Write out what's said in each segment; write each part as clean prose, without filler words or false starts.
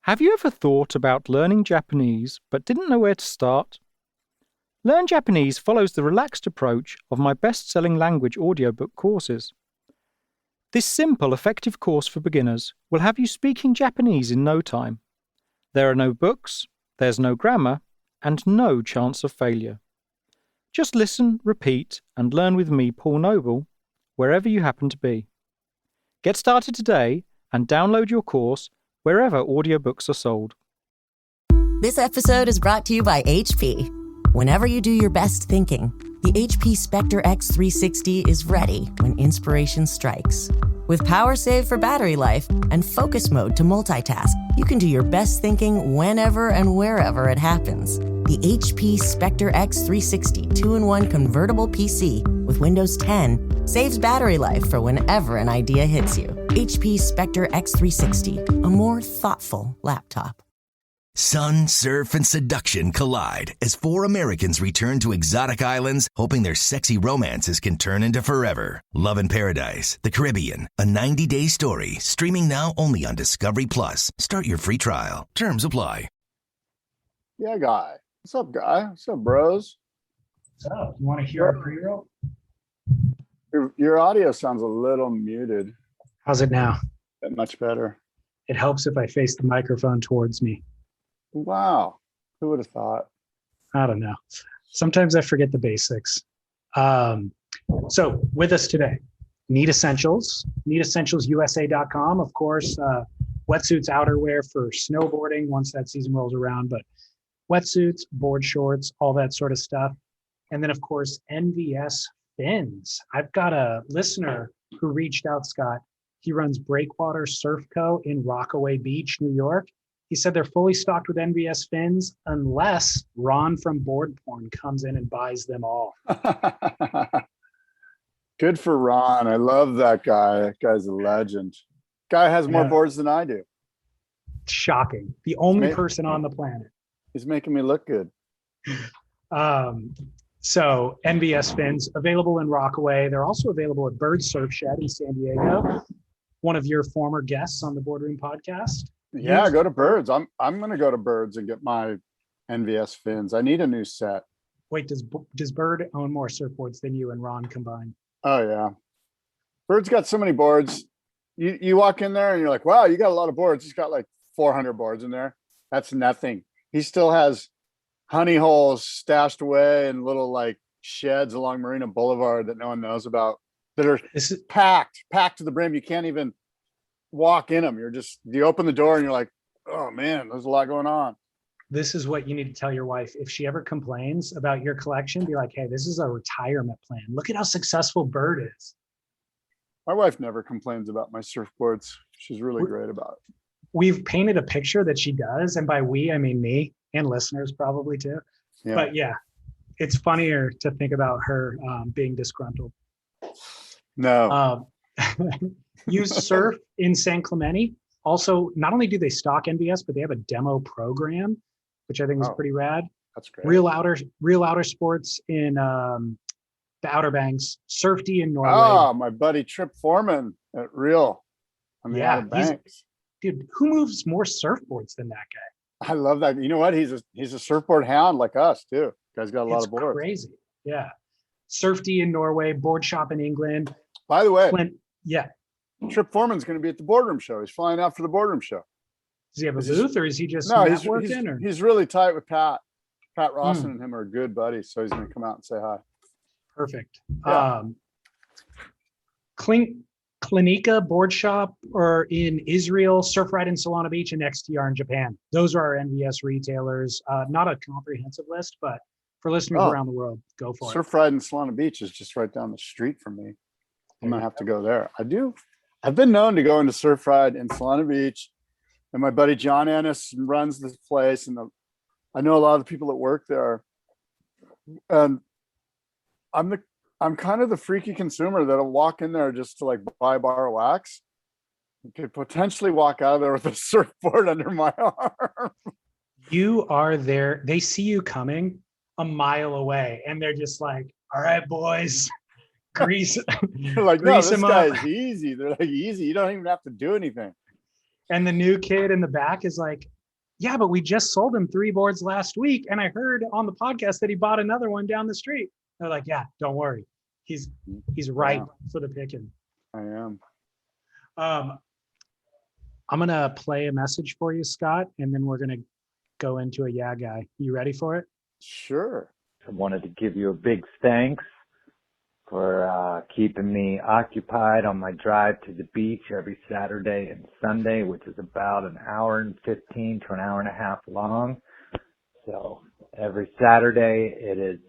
Have you ever thought about learning Japanese but didn't know where to start? Learn Japanese follows the relaxed approach of my best-selling language audiobook courses. This simple, effective course for beginners will have you speaking Japanese in no time. There are no books, there's no grammar, and no chance of failure. Just listen, repeat, and learn with me, Paul Noble, wherever you happen to be. Get started today and download your course wherever audiobooks are sold. This episode is brought to you by HP. Whenever you do your best thinking, the HP Spectre X360 is ready when inspiration strikes. With power save for battery life and focus mode to multitask, you can do your best thinking whenever and wherever it happens. The HP Spectre X360 2-in-1 convertible PC with Windows 10 saves battery life for whenever an idea hits you. HP Spectre X360, a more thoughtful laptop. Sun, surf, and seduction collide as four Americans return to exotic islands, hoping their sexy romances can turn into forever. Love in Paradise, the Caribbean, a 90-day story, streaming now only on Discovery Plus. Start your free trial. Terms apply. Yeah, Guy. What's up, Guy? What's up, bros? What's up? You want to hear our pre-roll? Your audio sounds a little muted. How's it now? Much better. It helps if I face the microphone towards me. Wow. Who would have thought? I don't know. Sometimes I forget the basics. So with us today, Need Essentials, needessentialsusa.com. Of course, wetsuits, outerwear for snowboarding once that season rolls around, but wetsuits, board shorts, all that sort of stuff. And then, of course, NVS fins. I've got a listener who reached out, Scott. He runs Breakwater Surf Co. in Rockaway Beach, New York. He said they're fully stocked with NVS fins unless Ron from Board Porn comes in and buys them all. Good for Ron. I love that guy. That guy's a legend. Guy has more boards than I do. Shocking. The only person on the planet. He's making me look good. So NVS fins available in Rockaway. They're also available at Bird Surf Shed in San Diego. One of your former guests on the Boardroom podcast. Yeah, go to Birds. I'm going to go to Birds and get my NVS fins. I need a new set. Wait, does Bird own more surfboards than you and Ron combined? Oh yeah, Bird's got so many boards. You walk in there and you're like, wow, you got a lot of boards. He's got like 400 boards in there. That's nothing. He still has honey holes stashed away in little like sheds along Marina Boulevard that no one knows about, that are packed to the brim. You can't even walk in them. You open the door and you're like, oh man, there's a lot going on. This is what you need to tell your wife. If she ever complains about your collection, be like, hey, this is a retirement plan. Look at how successful Bird is. My wife never complains about my surfboards. She's really great about it. We've painted a picture that she does. And by we, I mean me and listeners probably too. Yeah. But yeah, it's funnier to think about her being disgruntled. No. You surf in San Clemente. Also, not only do they stock NVS, but they have a demo program, which I think is pretty rad. That's great. Real outer sports in the Outer Banks, Surf D in Norway. Oh, my buddy Trip Foreman at Real on the Outer Banks. Dude, who moves more surfboards than that guy? I love that. You know what? He's a surfboard hound like us too. Guy's got a lot of boards. Crazy. Yeah. Surf D in Norway, board shop in England. By the way, yeah. Trip Foreman's going to be at the Boardroom Show. He's flying out for the Boardroom Show. Does he have a booth or is he just networking? He's really tight with Pat. Pat Rawson and him are good buddies, so he's going to come out and say hi. Perfect. Yeah. Klinika Board Shop or in Israel, Surf Ride in Solana Beach, and XTR in Japan. Those are our NVS retailers. Not a comprehensive list, but for listeners around the world, go for it. Surf Ride in Solana Beach is just right down the street from me. I'm going to have to go there. I've been known to go into Surf Ride in Solana Beach, and my buddy John Ennis runs this place, and I know a lot of the people that work there. And I'm kind of the freaky consumer that'll walk in there just to like buy a bar of wax. You could potentially walk out of there with a surfboard under my arm. You are there. They see you coming a mile away, and they're just like, all right, boys. Grease. They're like, no, this guy is easy. They're like, easy. You don't even have to do anything. And the new kid in the back is like, yeah, but we just sold him 3 boards last week. And I heard on the podcast that he bought another one down the street. They're like, yeah, don't worry. He's ripe for the picking. I am. I'm going to play a message for you, Scott, and then we're going to go into a yeah guy. You ready for it? Sure. I wanted to give you a big thanks for keeping me occupied on my drive to the beach every Saturday and Sunday, which is about an hour and 15 to an hour and a half long. So every Saturday it is,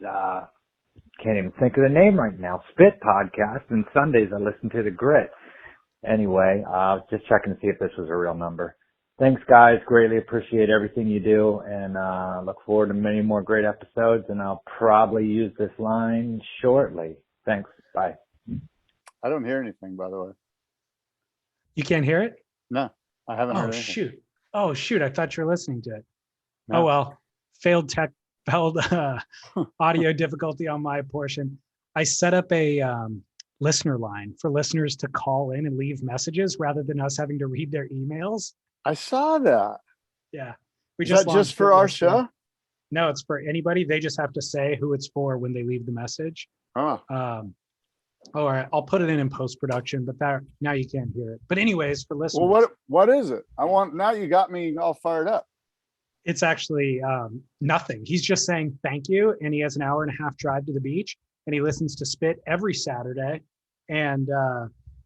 can't even think of the name right now, Spit Podcast, and Sundays I listen to the Grit. Anyway, just checking to see if this was a real number. Thanks, guys. Greatly appreciate everything you do, and look forward to many more great episodes, and I'll probably use this line shortly. Thanks. Bye. I don't hear anything, by the way. You can't hear it? No, I haven't heard anything. Shoot. Oh, shoot. I thought you were listening to it. No. Oh, well. Failed audio difficulty on my portion. I set up a listener line for listeners to call in and leave messages rather than us having to read their emails. I saw that. Yeah. Is that just for our show? No, it's for anybody. They just have to say who it's for when they leave the message. Oh. All right. I'll put it in post-production, but now you can't hear it. But anyways, for listeners. Well, what is it? Now you got me all fired up. It's actually nothing. He's just saying thank you. And he has an hour and a half drive to the beach, and he listens to Spit every Saturday. And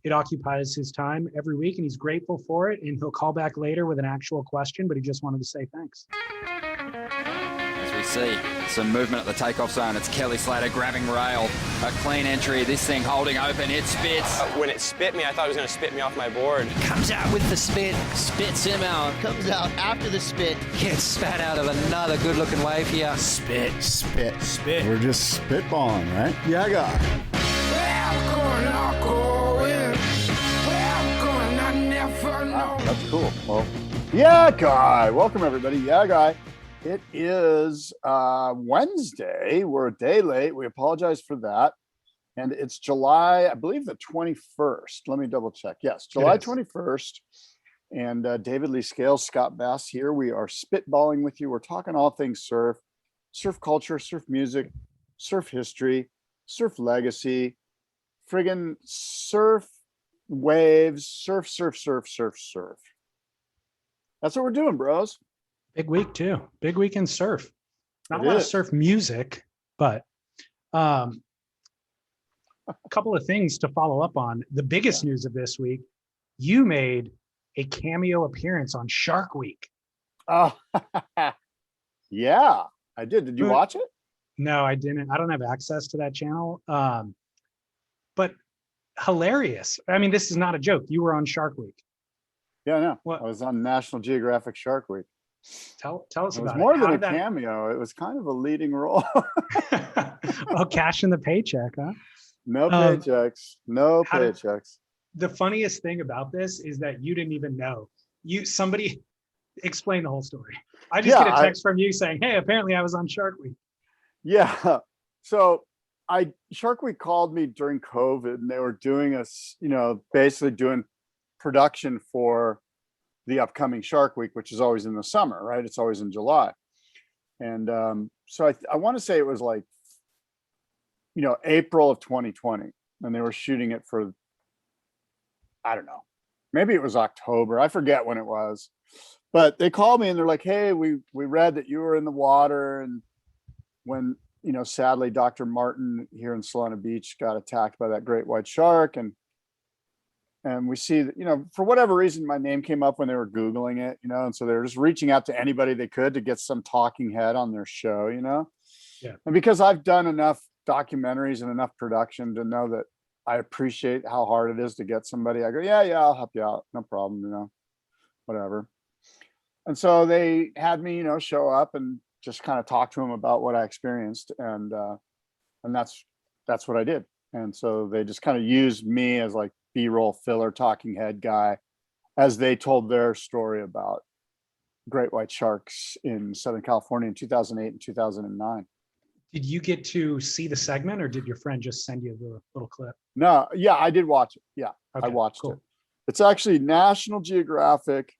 it occupies his time every week, and he's grateful for it. And he'll call back later with an actual question, but he just wanted to say thanks. As we see some movement at the takeoff zone, it's Kelly Slater grabbing rail. A clean entry, this thing holding open, it spits. When it spit me, I thought it was going to spit me off my board. Comes out with the spit, spits him out. Comes out after the spit. Gets spat out of another good-looking wave here. Spit. We're just spitballing, right? Yeah, I got it. Wow, that's cool. Well, yeah, guy. Welcome, everybody. Yeah, guy. It is Wednesday. We're a day late. We apologize for that. And it's July, I believe, the 21st. Let me double check. Yes, July 21st. And David Lee Scales, Scott Bass here. We are spitballing with you. We're talking all things surf culture, surf music, surf history, surf legacy, friggin' surf waves, surf. That's what we're doing, bros. Big week too. Big week in surf. Not a lot of surf music, but a couple of things to follow up on. The biggest news of this week, you made a cameo appearance on Shark Week. Oh, yeah, I did. Did you watch it? No, I didn't. I don't have access to that channel. But hilarious. I mean, this is not a joke. You were on Shark Week. Yeah, I know. What? I was on National Geographic Shark Week. Tell us about it. It was more than a cameo. It was kind of a leading role. Oh, cashing the paycheck, huh? No paychecks. No paychecks. The funniest thing about this is that you didn't even know. Somebody explain the whole story. I just get a text from you saying, hey, apparently I was on Shark Week. Yeah. So Shark Week called me during COVID, and they were doing basically doing production for the upcoming Shark Week, which is always in the summer, right? It's always in July. And so I want to say it was like, April of 2020, and they were shooting it for, I don't know, maybe it was October. I forget when it was, but they called me and they're like, hey, we read that you were in the water. And when, sadly, Dr. Martin here in Solana Beach got attacked by that great white shark. And we see that, for whatever reason, my name came up when they were Googling it, and so they're just reaching out to anybody they could to get some talking head on their show, Yeah. And because I've done enough documentaries and enough production to know that I appreciate how hard it is to get somebody, I go, yeah, I'll help you out. No problem, whatever. And so they had me, show up and just kind of talk to them about what I experienced. And that's what I did. And so they just kind of used me as like B-roll filler talking head guy as they told their story about great white sharks in Southern California in 2008 and 2009. Did you get to see the segment, or did your friend just send you the little clip? No, yeah, I did watch it. Yeah, Okay, I watched cool. it. It's actually National Geographic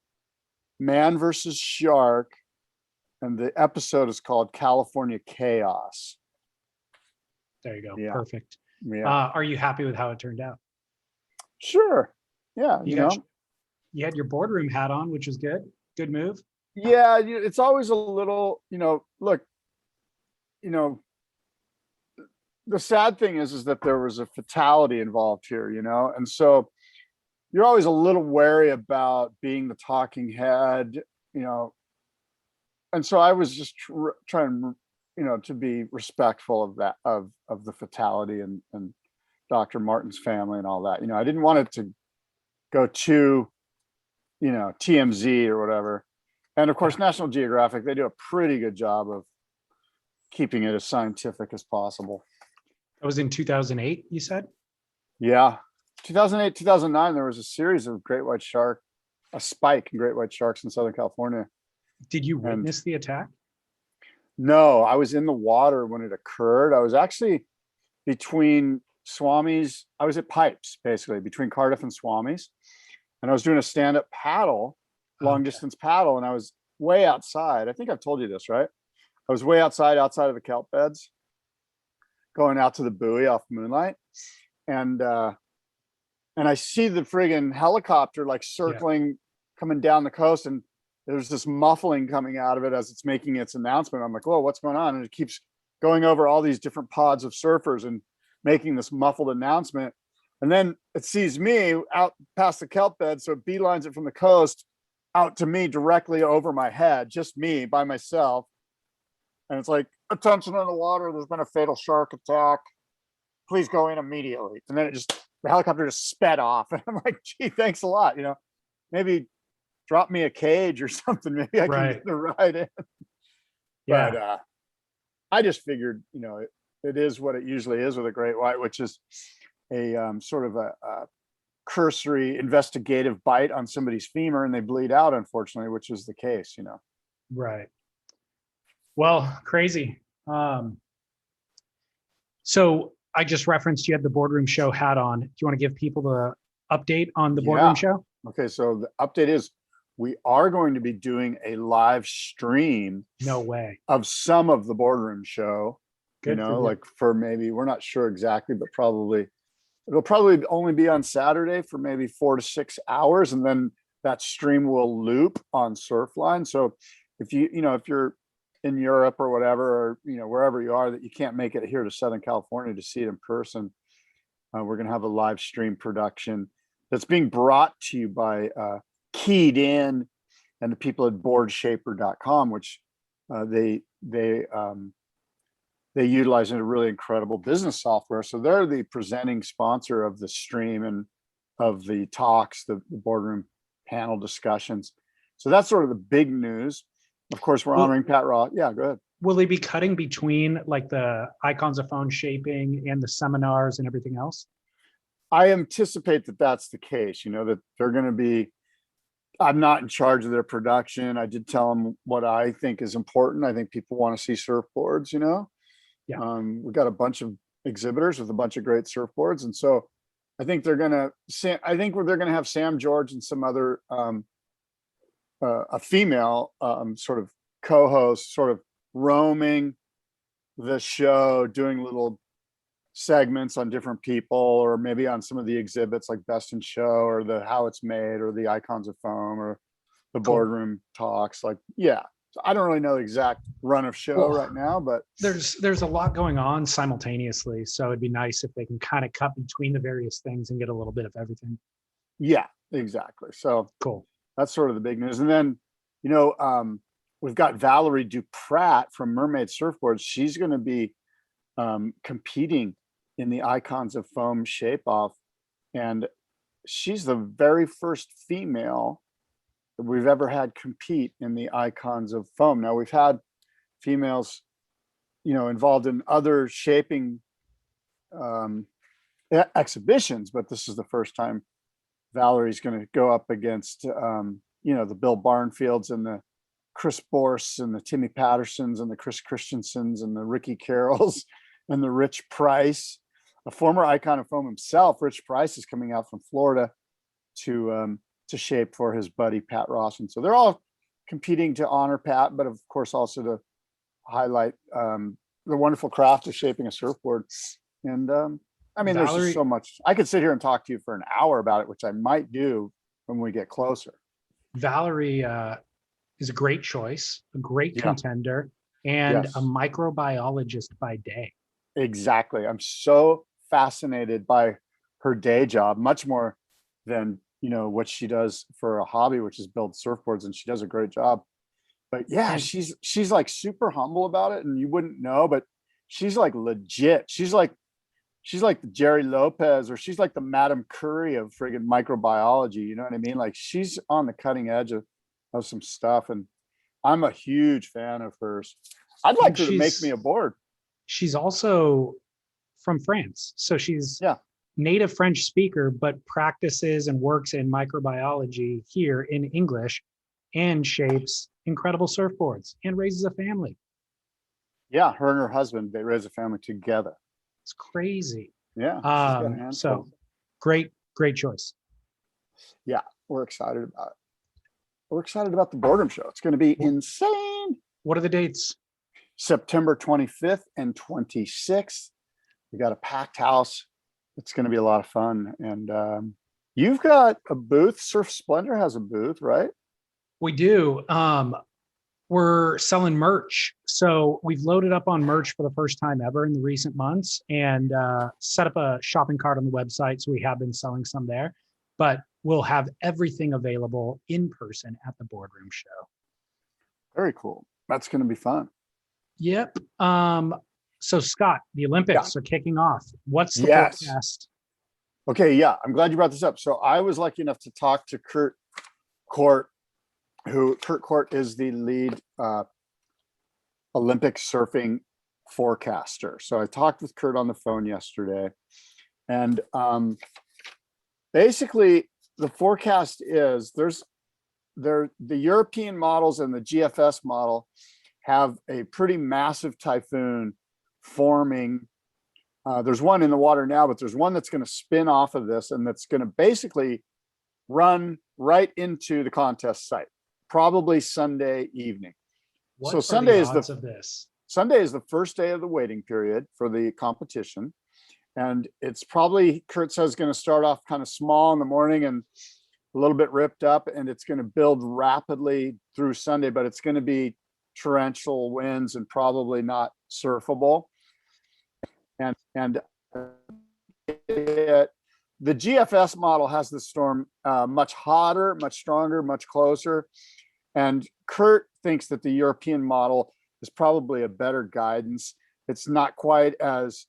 Man versus Shark, and the episode is called California Chaos. There you go. Yeah. Perfect. Yeah. Are you happy with how it turned out? Sure. Yeah. You had your boardroom hat on, which was good. Good move. Yeah. It's always a little, look, the sad thing is that there was a fatality involved here, and so you're always a little wary about being the talking head, and so I was just trying, to be respectful of that, of the fatality and Dr. Martin's family and all that. I didn't want it to go too, TMZ or whatever. And of course, National Geographic, they do a pretty good job of keeping it as scientific as possible. That was in 2008, you said? Yeah. 2008, 2009, there was a series of a spike in great white sharks in Southern California. Did you witness the attack? No, I was in the water when it occurred. I was actually between Swami's. I was at Pipes, basically, between Cardiff and Swami's. And I was doing a stand-up paddle, long distance paddle, and I was way outside. I think I've told you this, right? I was way outside of the kelp beds, going out to the buoy off Moonlight. And I see the friggin' helicopter like circling, coming down the coast, and there's this muffling coming out of it as it's making its announcement. I'm like, whoa, what's going on? And it keeps going over all these different pods of surfers and making this muffled announcement. And then it sees me out past the kelp bed, so it beelines it from the coast out to me directly over my head, just me by myself. And it's like, attention in the water, there's been a fatal shark attack. Please go in immediately. And then the helicopter just sped off. And I'm like, gee, thanks a lot. Maybe drop me a cage or something. Maybe I can get the ride in. Yeah. But I just figured, it is what it usually is with a great white, which is a sort of a cursory investigative bite on somebody's femur and they bleed out, unfortunately, which is the case, Right. Well, crazy. So I just referenced you had the boardroom show hat on. Do you want to give people the update on the boardroom show? Okay, so the update is we are going to be doing a live stream. No way. Of some of the boardroom show. Good like for maybe, we're not sure exactly, but it'll probably only be on Saturday for maybe 4 to 6 hours. And then that stream will loop on Surfline. So if if you're in Europe or whatever, or, wherever you are that you can't make it here to Southern California to see it in person, we're going to have a live stream production that's being brought to you by Keyed In and the people at boardshaper.com, which they utilize a really incredible business software. So they're the presenting sponsor of the stream and of the talks, the boardroom panel discussions. So that's sort of the big news. Of course, we're honoring Pat Ross. Yeah, go ahead. Will they be cutting between like the icons of phone shaping and the seminars and everything else? I anticipate that that's the case, that they're going to be, I'm not in charge of their production. I did tell them what I think is important. I think people want to see surfboards, Yeah. We've got a bunch of exhibitors with a bunch of great surfboards. And so I think they're going to have Sam George and some other, a female sort of co-host, sort of roaming the show, doing little segments on different people, or maybe on some of the exhibits like Best in Show or the How It's Made or the Icons of Foam or the boardroom talks. So I don't really know the exact run of show right now, but there's a lot going on simultaneously. So it'd be nice if they can kind of cut between the various things and get a little bit of everything. Yeah, exactly. So cool. That's sort of the big news. And then, we've got Valerie Duprat from Mermaid Surfboards. She's going to be competing in the Icons of Foam Shape Off. And she's the very first female that we've ever had compete in the Icons of Foam. Now, we've had females, involved in other shaping exhibitions, but this is the first time Valerie's going to go up against, the Bill Barnfields and the Chris Borse and the Timmy Pattersons and the Chris Christensens and the Ricky Carrolls and the Rich Price, a former icon of foam himself. Rich Price is coming out from Florida to shape for his buddy Pat Ross. And so they're all competing to honor Pat, but of course also to highlight the wonderful craft of shaping a surfboard. And I mean, there's Valerie, just so much. I could sit here and talk to you for an hour about it, which I might do when we get closer. Valerie is a great choice, a great Yeah. contender, and Yes. a microbiologist by day. Exactly. I'm so fascinated by her day job, much more than, what she does for a hobby, which is build surfboards, and she does a great job. But yeah, And she's like super humble about it, and you wouldn't know, but she's like legit. She's like the Jerry Lopez, or she's like the Madame Curie of friggin' microbiology. You know what I mean? Like, she's on the cutting edge of some stuff, and I'm a huge fan of hers. I'd like her to make me a board. She's also from France. So she's Yeah. native French speaker, but practices and works in microbiology here in English and shapes incredible surfboards and raises a family. Yeah, her and her husband, they raise a family together. It's crazy. Yeah. She's got a handful. So great choice. Yeah, we're excited about it. We're excited about the Boredom Show. It's going to be insane. What are the dates? September 25th and 26th. We got a packed house. It's going to be a lot of fun. And you've got a booth. Surf Splendor has a booth, right? We do. We're selling merch. So we've loaded up on merch for the first time ever in the recent months, and set up a shopping cart on the website. So we have been selling some there, but we'll have everything available in person at the Boardroom Show. Very cool. That's going to be fun. Yep. So Scott, the Olympics are kicking off. What's the Yes. forecast? Okay, yeah, I'm glad you brought this up. So I was lucky enough to talk to Kurt Court, Kurt Court is the lead Olympic surfing forecaster. So I talked with Kurt on the phone yesterday, and basically the forecast is the European models and the GFS model have a pretty massive typhoon forming. There's one in the water now, but there's one that's going to spin off of this, and that's going to basically run right into the contest site, probably Sunday evening. What So are Sunday the is odds of this? Sunday is the first day of the waiting period for the competition. And it's probably, Kurt says, going to start off kind of small in the morning and a little bit ripped up, and it's going to build rapidly through Sunday, but it's going to be torrential winds and probably not surfable. And the GFS model has the storm much hotter, much stronger, much closer. And Kurt thinks that the European model is probably a better guidance. It's not quite as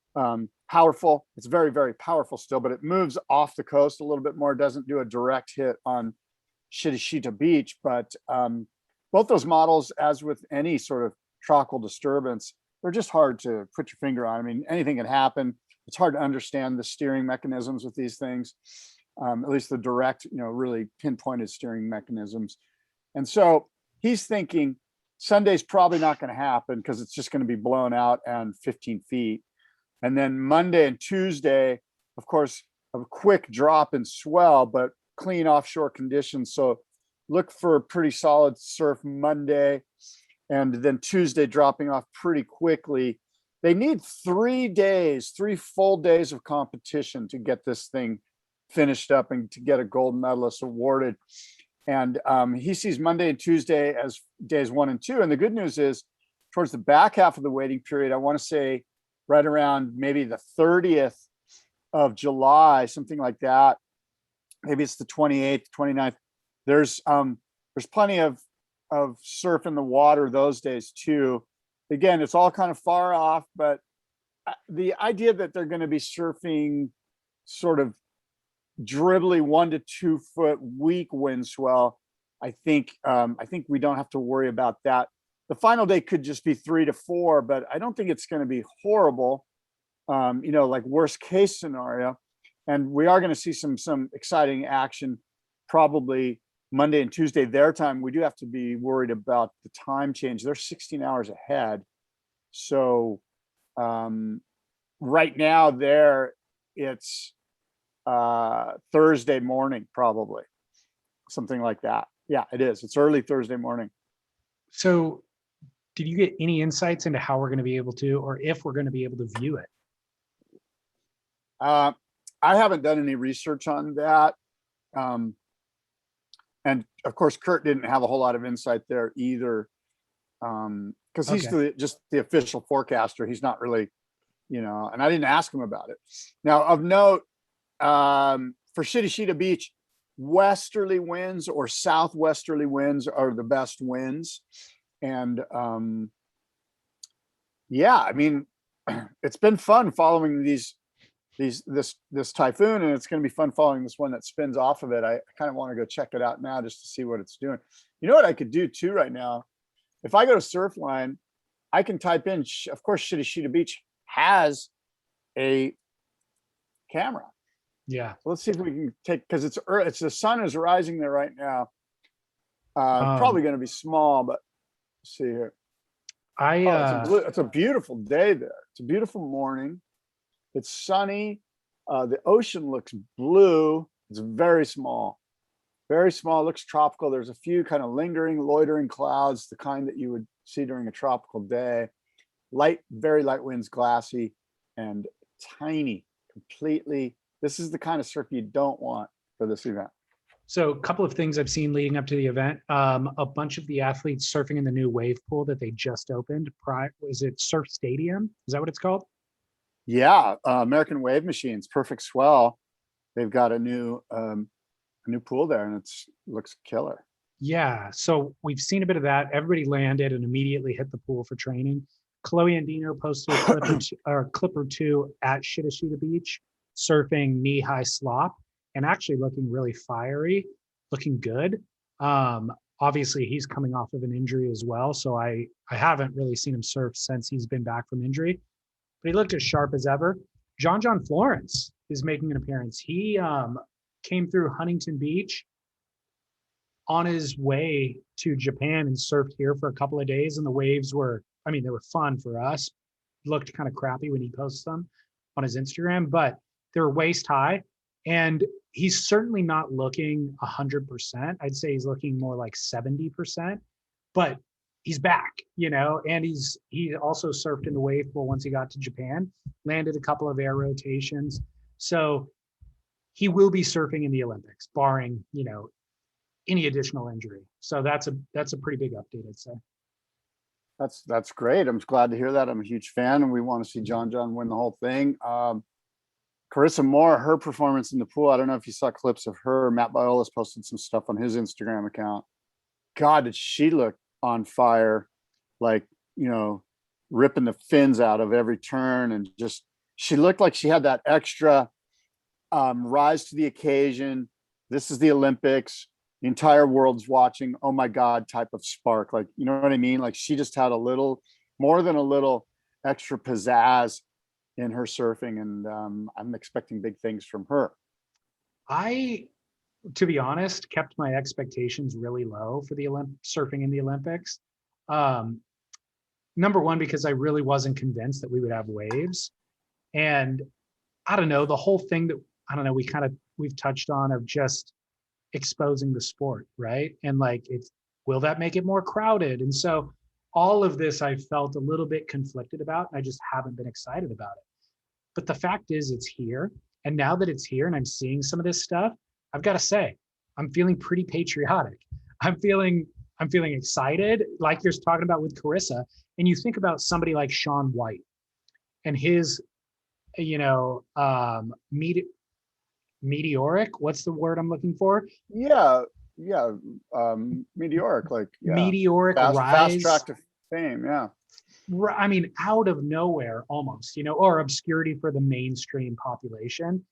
powerful. It's very, very powerful still, but it moves off the coast a little bit more. It doesn't do a direct hit on Shitashita Beach. But both those models, as with any sort of tropical disturbance, they're just hard to put your finger on. I mean, anything can happen. It's hard to understand the steering mechanisms with these things, at least the direct, really pinpointed steering mechanisms. And so he's thinking Sunday's probably not going to happen because it's just going to be blown out and 15 feet. And then Monday and Tuesday, of course, a quick drop in swell, but clean offshore conditions. So look for a pretty solid surf Monday, and then Tuesday dropping off pretty quickly. They need 3 full days of competition to get this thing finished up and to get a gold medalist awarded. And he sees Monday and Tuesday as days 1 and 2. And the good news is, towards the back half of the waiting period, I want to say right around maybe the 30th of July, something like that. Maybe it's the 28th, 29th. There's plenty of surf in the water those days too. Again, it's all kind of far off, but the idea that they're going to be surfing sort of dribbly 1 to 2 foot weak wind swell, I think we don't have to worry about that. The final day could just be 3 to 4, but I don't think it's going to be horrible. Like worst case scenario. And we are going to see some exciting action probably Monday and Tuesday their time. We do have to be worried about the time change. They're 16 hours ahead. So right now there it's Thursday morning, probably something like that. Yeah, it is. It's early Thursday morning. So did you get any insights into how we're going to be able to, or if we're going to be able to view it? I haven't done any research on that. And of course, Kurt didn't have a whole lot of insight there either. Because he's just the official forecaster. He's not really, and I didn't ask him about it. Now, of note, for Shittashita Beach, westerly winds or southwesterly winds are the best winds. And yeah, I mean, it's been fun following this typhoon, and it's going to be fun following this one that spins off of it. I kind of want to go check it out now just to see what it's doing. You know what I could do too right now? If I go to Surfline, I can type in, of course, Shittashita Beach has a camera. Yeah. So let's see if we can take, because it's the sun is rising there right now. Probably going to be small, but let's see here. It's a beautiful day there. It's a beautiful morning. It's sunny. The ocean looks blue. It's very small. Very small. It looks tropical. There's a few kind of lingering, loitering clouds, the kind that you would see during a tropical day. Light, very light winds, glassy, and tiny. Completely. This is the kind of surf you don't want for this event. So a couple of things I've seen leading up to the event. A bunch of the athletes surfing in the new wave pool that they just opened. Is it Surf Stadium? Is that what it's called? Yeah, American Wave Machines, Perfect Swell. They've got a new pool there, and it looks killer. Yeah, so we've seen a bit of that. Everybody landed and immediately hit the pool for training. Chloe Andino posted a clip or two at Shittashita Beach, surfing knee-high slop, and actually looking really fiery, looking good. Obviously, he's coming off of an injury as well, so I haven't really seen him surf since he's been back from injury. But he looked as sharp as ever. John Florence is making an appearance. He came through Huntington Beach on his way to Japan and surfed here for a couple of days. And the waves were, they were fun for us. It looked kind of crappy when he posts them on his Instagram, but they were waist high. And he's certainly not looking 100%. I'd say he's looking more like 70%, but he's back, and he also surfed in the wave pool once he got to Japan, landed a couple of air rotations. So he will be surfing in the Olympics, barring, any additional injury. So that's a pretty big update, I'd say. That's great. I'm glad to hear that. I'm a huge fan, and we want to see John win the whole thing. Carissa Moore, her performance in the pool, I don't know if you saw clips of her. Matt Biolas posted some stuff on his Instagram account. God, did she look on fire, like, ripping the fins out of every turn, and just, she looked like she had that extra rise to the occasion. This is the Olympics. The entire world's watching. Oh my God, type of spark. Like, you know what I mean? Like, she just had a little more than a little extra pizzazz in her surfing, and I'm expecting big things from her. To be honest, kept my expectations really low for the surfing in the Olympics. Number one, because I really wasn't convinced that we would have waves. And I don't know, the whole thing that, we've touched on of just exposing the sport, right? And like, will that make it more crowded? And so all of this I felt a little bit conflicted about. I just haven't been excited about it. But the fact is, it's here. And now that it's here and I'm seeing some of this stuff, I've got to say, I'm feeling pretty patriotic. I'm feeling excited, like you're talking about with Carissa. And you think about somebody like Shaun White and his, meteoric, what's the word I'm looking for? Meteoric, like, meteoric rise. Fast track to fame, yeah. Out of nowhere almost, or obscurity for the mainstream population,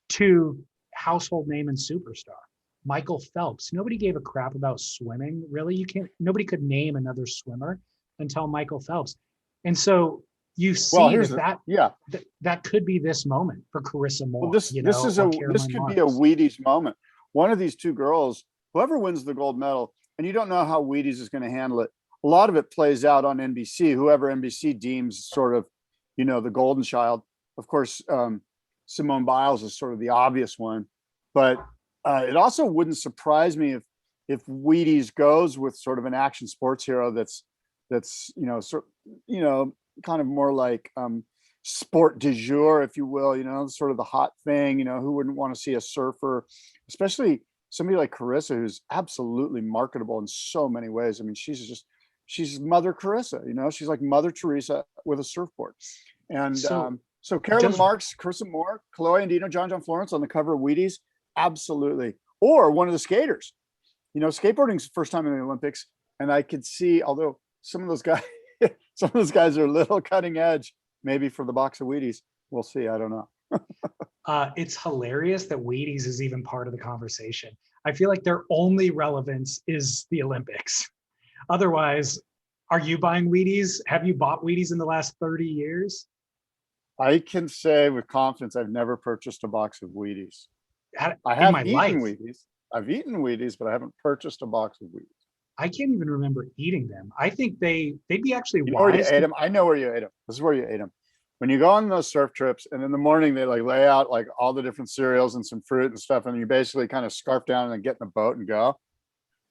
to household name and superstar. Michael Phelps. Nobody gave a crap about swimming, really. Nobody could name another swimmer until Michael Phelps. And so you see that could be this moment for Carissa Moore. Well, this could be a Wheaties moment. One of these two girls, whoever wins the gold medal, and you don't know how Wheaties is going to handle it. A lot of it plays out on NBC, whoever NBC deems sort of, the golden child. Of course, Simone Biles is sort of the obvious one, but it also wouldn't surprise me if if Wheaties goes with sort of an action sports hero that's kind of more like sport du jour, if you will, sort of the hot thing, who wouldn't want to see a surfer, especially somebody like Carissa, who's absolutely marketable in so many ways. I mean, she's Mother Carissa, she's like Mother Teresa with a surfboard. And so Carolyn Marks, Carissa Moore, Chloe Andino, John Florence on the cover of Wheaties, absolutely. Or one of the skaters. Skateboarding's the first time in the Olympics, and I could see, although some of those guys are a little cutting edge, maybe for the box of Wheaties. We'll see. I don't know. It's hilarious that Wheaties is even part of the conversation. I feel like their only relevance is the Olympics. Otherwise, are you buying Wheaties? Have you bought Wheaties in the last 30 years? I can say with confidence, I've never purchased a box of Wheaties. I have eaten Wheaties. I've eaten Wheaties, but I haven't purchased a box of Wheaties. I can't even remember eating them. I think they'd be actually wise. Where you ate them? I know where you ate them. This is where you ate them. When you go on those surf trips, and in the morning they like lay out like all the different cereals and some fruit and stuff, and you basically kind of scarf down and then get in the boat and go.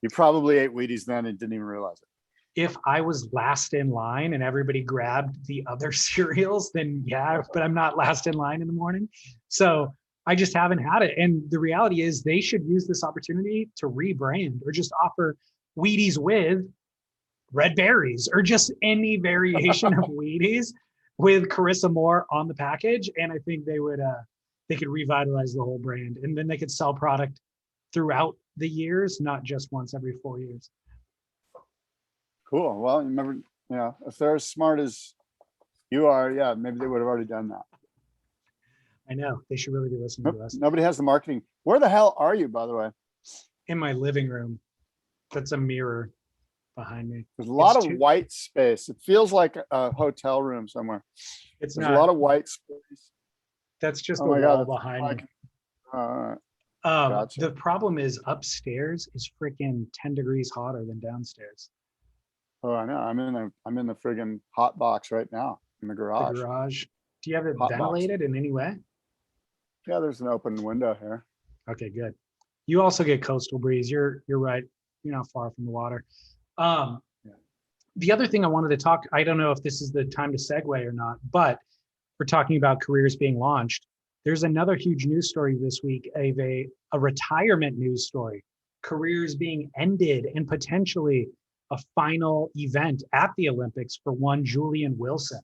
You probably ate Wheaties then and didn't even realize it. If I was last in line and everybody grabbed the other cereals, then yeah, but I'm not last in line in the morning. So I just haven't had it. And the reality is they should use this opportunity to rebrand or just offer Wheaties with red berries or just any variation of Wheaties with Carissa Moore on the package. And I think they could revitalize the whole brand, and then they could sell product throughout the years, not just once every 4 years. Cool. Well, remember, if they're as smart as you are, yeah, maybe they would have already done that. I know. They should really be listening to us. Nobody has the marketing. Where the hell are you, by the way? In my living room. That's a mirror behind me. There's a lot of white space. It feels like a hotel room somewhere. There's a lot of white space. That's just the wall behind me. Gotcha. The problem is upstairs is freaking 10 degrees hotter than downstairs. Oh, I know. I'm in the friggin' hot box right now in the garage. Do you have it ventilated in any way? Yeah, there's an open window here. Okay, good. You also get coastal breeze. You're right. You're not far from the water. The other thing I wanted to talk, I don't know if this is the time to segue or not, but we're talking about careers being launched. There's another huge news story this week, a retirement news story. Careers being ended and potentially a final event at the Olympics for one Julian Wilson.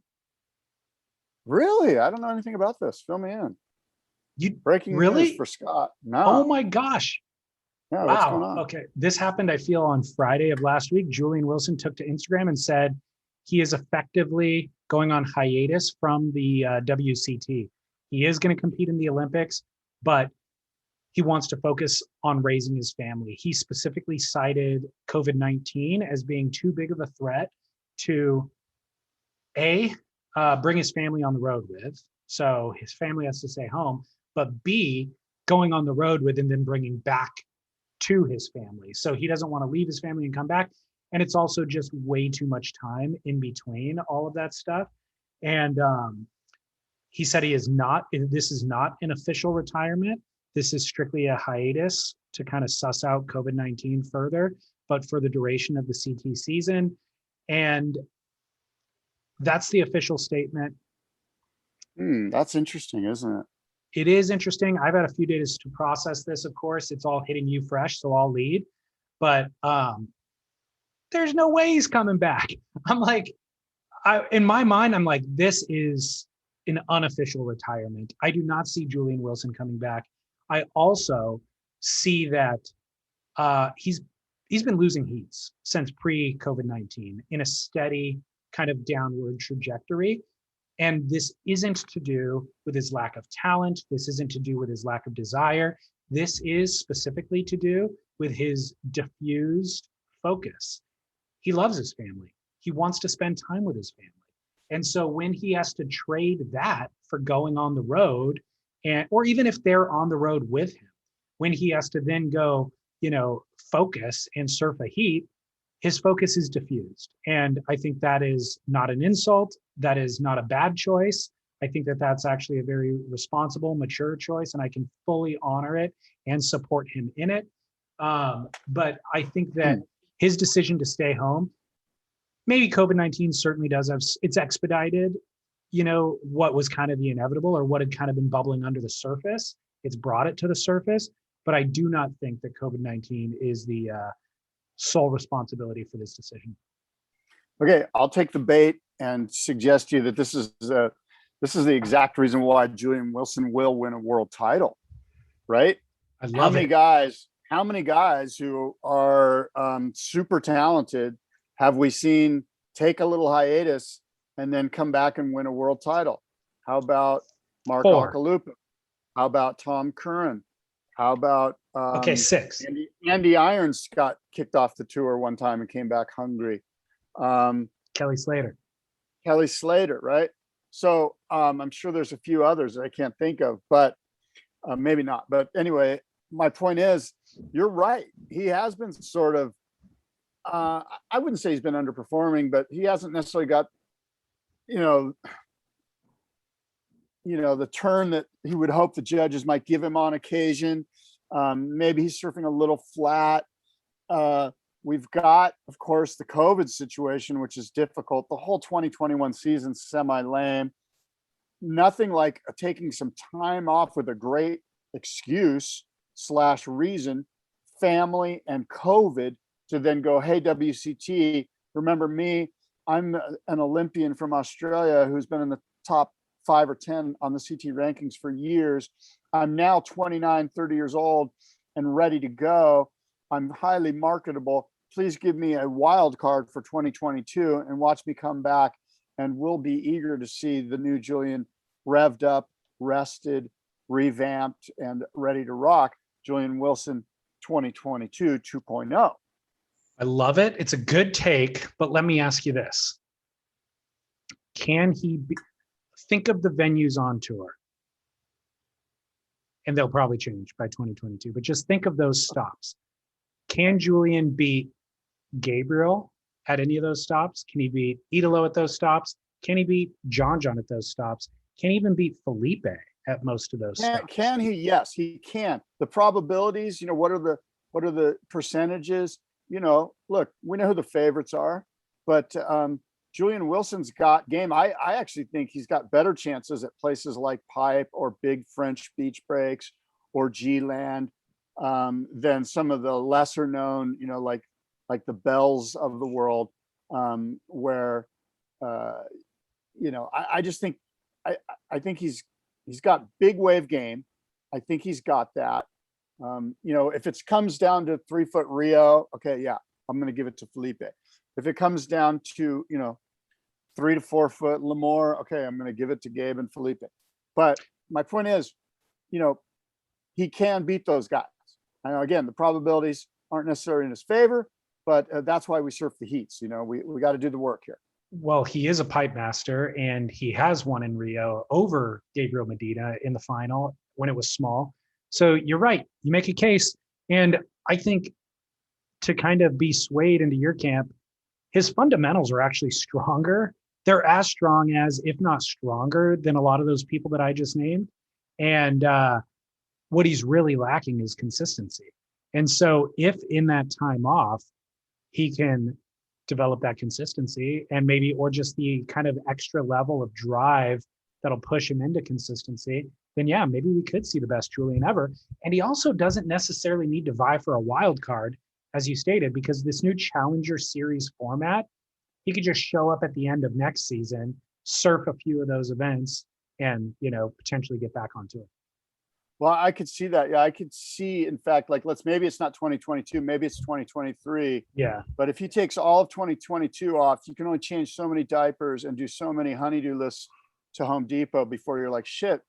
Really? I don't know anything about this. Fill me in. Breaking news for Scott. No. Oh my gosh. Yeah, wow. What's going on? Okay. This happened, I feel, on Friday of last week. Julian Wilson took to Instagram and said he is effectively going on hiatus from the WCT. He is going to compete in the Olympics, but he wants to focus on raising his family. He specifically cited COVID-19 as being too big of a threat to bring his family on the road with. So his family has to stay home, but B, going on the road with and then bringing back to his family. So he doesn't want to leave his family and come back. And it's also just way too much time in between all of that stuff. And he said this is not an official retirement. This is strictly a hiatus to kind of suss out COVID-19 further, but for the duration of the CT season. And that's the official statement. That's interesting, isn't it? It is interesting. I've had a few days to process this, of course. It's all hitting you fresh, so I'll lead. But there's no way he's coming back. I'm like, in my mind, I'm like, this is an unofficial retirement. I do not see Julian Wilson coming back. I also see that he's been losing heats since pre-COVID-19 in a steady kind of downward trajectory. And this isn't to do with his lack of talent. This isn't to do with his lack of desire. This is specifically to do with his diffused focus. He loves his family. He wants to spend time with his family. And so when he has to trade that for going on the road, or even if they're on the road with him, when he has to then go, focus and surf a heat, his focus is diffused. And I think that is not an insult. That is not a bad choice. I think that that's actually a very responsible, mature choice, and I can fully honor it and support him in it. But I think that his decision to stay home, maybe COVID-19 certainly does have, it's expedited, what was kind of the inevitable or what had kind of been bubbling under the surface. It's brought it to the surface, but I do not think that COVID-19 is the sole responsibility for this decision. Okay, I'll take the bait and suggest to you that this is the exact reason why Julian Wilson will win a world title, right? I love it. How many guys who are super talented have we seen take a little hiatus and then come back and win a world title? How about Mark 4. Akalupa? How about Tom Curran? How about 6. Andy Irons got kicked off the tour one time and came back hungry. Kelly Slater, right? So I'm sure there's a few others that I can't think of, but maybe not. But anyway, my point is, you're right. He has been sort of, I wouldn't say he's been underperforming, but he hasn't necessarily got, the turn that he would hope the judges might give him on occasion. Maybe he's surfing a little flat. We've got, of course, the COVID situation, which is difficult. The whole 2021 season's semi-lame. Nothing like taking some time off with a great excuse / reason, family and COVID, to then go, hey, WCT, remember me? I'm an Olympian from Australia who's been in the top 5 or 10 on the CT rankings for years. I'm now 29, 30 years old and ready to go. I'm highly marketable. Please give me a wild card for 2022 and watch me come back. And we'll be eager to see the new Julian revved up, rested, revamped, and ready to rock. Julian Wilson 2022 2.0. I love it. It's a good take, but let me ask you this. Can he think of the venues on tour? And they'll probably change by 2022, but just think of those stops. Can Julian beat Gabriel at any of those stops? Can he beat Idolo at those stops? Can he beat John at those stops? Can he even beat Felipe at most of those stops? Can he? Yes, he can. The probabilities, what are the percentages? Look, we know who the favorites are, but Julian Wilson's got game. I actually think he's got better chances at places like Pipe or Big French Beach Breaks or G-Land than some of the lesser known, like the Bells of the world, where I just think I think he's got big wave game. I think he's got that. If it comes down to 3-foot Rio, okay, yeah, I'm going to give it to Felipe. If it comes down to 3 to 4 foot Lemoore, okay, I'm going to give it to Gabe and Felipe. But my point is, he can beat those guys. I know, again, the probabilities aren't necessarily in his favor, but that's why we surf the heats. We got to do the work here. Well, he is a pipe master, and he has won in Rio over Gabriel Medina in the final when it was small. So you're right. You make a case. And I think to kind of be swayed into your camp, his fundamentals are actually stronger. They're as strong as, if not stronger than, a lot of those people that I just named. And what he's really lacking is consistency. And so if in that time off, he can develop that consistency and maybe, or just the kind of extra level of drive that'll push him into consistency, then yeah, maybe we could see the best Julian ever. And he also doesn't necessarily need to vie for a wild card, as you stated, because this new Challenger Series format, he could just show up at the end of next season, surf a few of those events, and potentially get back on tour. Well, I could see that. Yeah, I could see, in fact, maybe it's not 2022, maybe it's 2023. Yeah. But if he takes all of 2022 off, you can only change so many diapers and do so many honeydew lists to Home Depot before you're like, shit,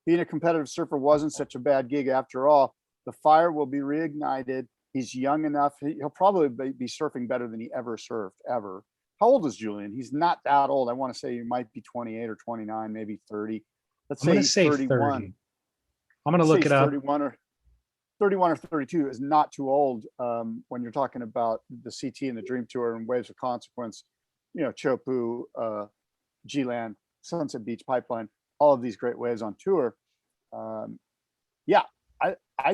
being a competitive surfer wasn't such a bad gig after all. The fire will be reignited. He's young enough. He'll probably be surfing better than he ever surfed, ever. How old is Julian? He's not that old. I want to say he might be 28 or 29, maybe 30. Let's say he's 31. 30. I'm going to look it up. 31 or 32 is not too old when you're talking about the CT and the Dream Tour and Waves of Consequence, Chopu, G-Land, Sunset Beach Pipeline, all of these great waves on tour. I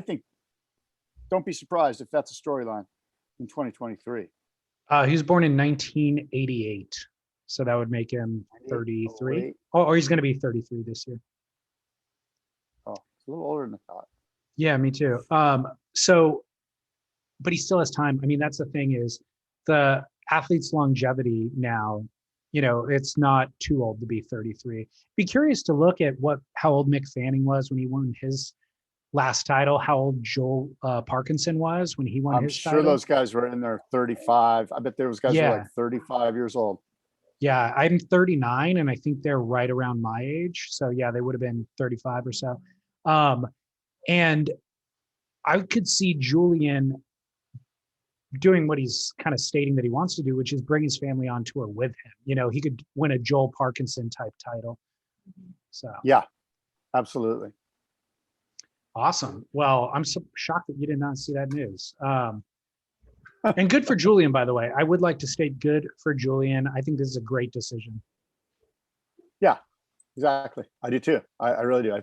think don't be surprised if that's a storyline in 2023. He was born in 1988, so that would make him 33. 08. Oh, or he's going to be 33 this year. Oh, it's a little older than I thought. Yeah, me too. So, but he still has time. I mean, that's the thing is the athlete's longevity now, you know, it's not too old to be 33. Be curious to look at how old Mick Fanning was when he won his last title, how old Joel Parkinson was when he won his title. I'm sure those guys were in their 35. I bet those guys were like 35 years old. Yeah, I'm 39, and I think they're right around my age. So yeah, they would have been 35 or so. And I could see Julian doing what he's kind of stating that he wants to do, which is bring his family on tour with him. You know, he could win a Joel Parkinson type title. So yeah, absolutely. Awesome. Well, I'm so shocked that you did not see that news. And good for Julian, by the way. I would like to state good for Julian. I think this is a great decision. Yeah, exactly. I do too. I really do.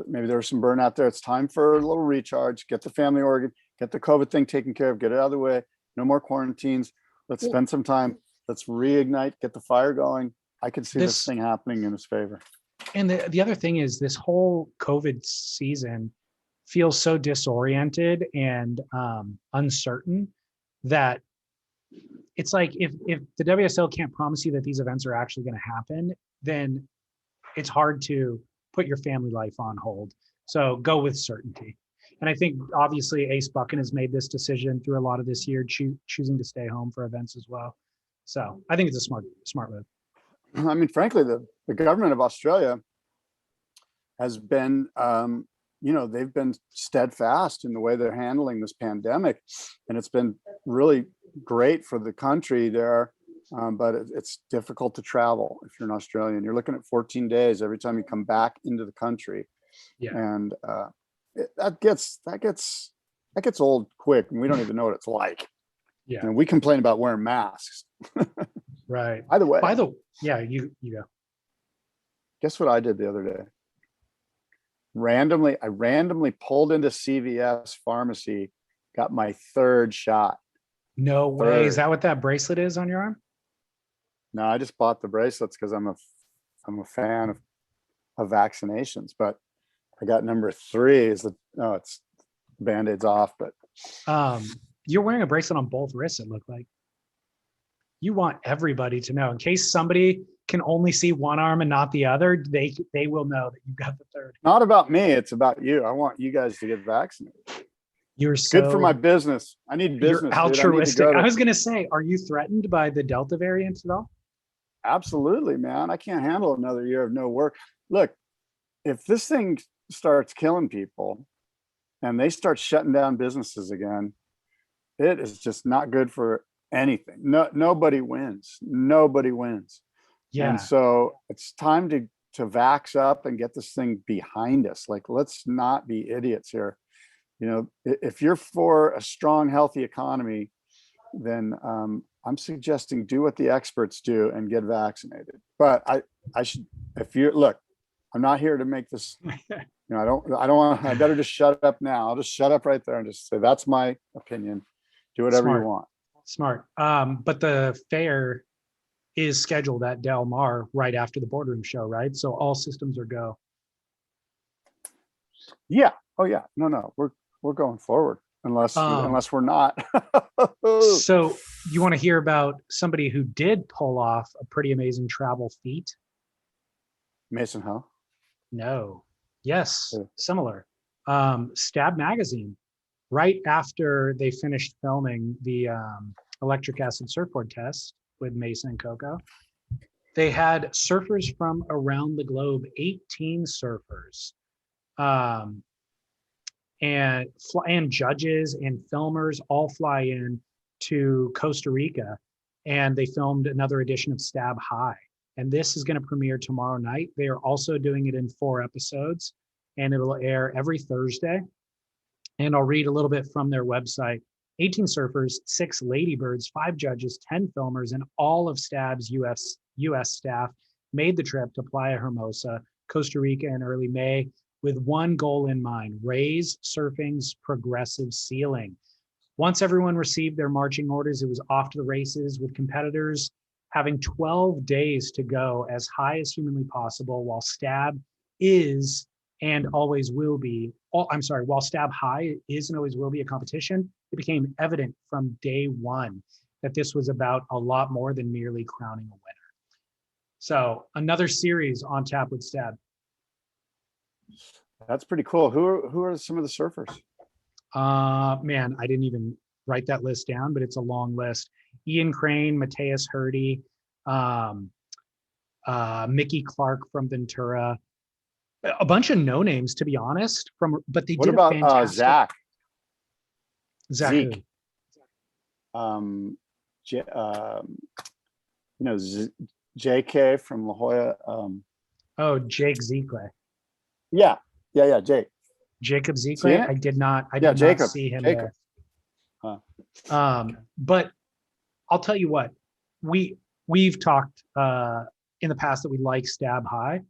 Maybe there was some burnout there. It's time for a little recharge, get the family organ, get the COVID thing taken care of, get it out of the way. No more quarantines. Let's spend some time. Let's reignite, get the fire going. I could see this thing happening in his favor. And the other thing is this whole COVID season feels so disoriented and uncertain that it's like if the WSL can't promise you that these events are actually going to happen, then it's hard to put your family life on hold. So go with certainty. And I think obviously Ace Buchan has made this decision through a lot of this year, choosing to stay home for events as well. So I think it's a smart move. I mean, frankly, the government of Australia has been, they've been steadfast in the way they're handling this pandemic, and it's been really great for the country there. But it's difficult to travel if you're an Australian. You're looking at 14 days every time you come back into the country, and that gets old quick, and we don't even know what it's like. Yeah, and we complain about wearing masks. Right. By the way, you go. Guess what I did the other day? I randomly pulled into CVS pharmacy, got my third shot. No way. Is that what that bracelet is on your arm? No, I just bought the bracelets because I'm a fan of vaccinations. But I got number 3. It's Band-Aids off, but you're wearing a bracelet on both wrists, it looked like. You want everybody to know, in case somebody can only see one arm and not the other, they will know that you got the third. Not about me, it's about you. I want you guys to get vaccinated. You're so good for my business. I need business. You're altruistic. I was gonna say, are you threatened by the Delta variant at all? Absolutely, man. I can't handle another year of no work. Look, if this thing starts killing people and they start shutting down businesses again, it is just not good for anything. Nobody wins. Nobody wins. Yeah. And so it's time to vax up and get this thing behind us. Like, let's not be idiots here. You know, if you're for a strong, healthy economy, then I'm suggesting do what the experts do and get vaccinated. But I should, I'm not here to make this, I don't want, I better just shut up now. I'll just shut up right there and just say, that's my opinion. Do whatever you want. Smart. But the fair is scheduled at Del Mar right after the boardroom show, right? So all systems are go. Yeah. Oh yeah. No, we're going forward unless we're not. So you want to hear about somebody who did pull off a pretty amazing travel feat? Mason Ho? No. Yes. Similar. Stab Magazine, right after they finished filming the electric acid surfboard test with Mason and Coco, they had surfers from around the globe, 18 surfers, and judges and filmers all fly in to Costa Rica, and they filmed another edition of Stab High. And this is going to premiere tomorrow night. They are also doing it in 4 episodes, and it'll air every Thursday. And I'll read a little bit from their website. 18 surfers, 6 ladybirds, 5 judges, 10 filmers, and all of Stab's US staff made the trip to Playa Hermosa, Costa Rica in early May. with one goal in mind: raise surfing's progressive ceiling. Once everyone received their marching orders, it was off to the races, with competitors having 12 days to go as high as humanly possible, while Stab is and always will be, while Stab High is and always will be a competition, it became evident from day one that this was about a lot more than merely crowning a winner. So another series on tap with Stab. That's pretty cool. Who are some of the surfers? Man, I didn't even write that list down, but it's a long list. Ian Crane, Mateus Hurdy, Mickey Clark from Ventura, a bunch of no names, to be honest. But they What did about a fantastic. Zeke? JK from La Jolla. Jake Zekle. Yeah, Jake. Jacob Zekle. I did not see him Jacob. there. But I'll tell you what, we've talked in the past that we like Stab High.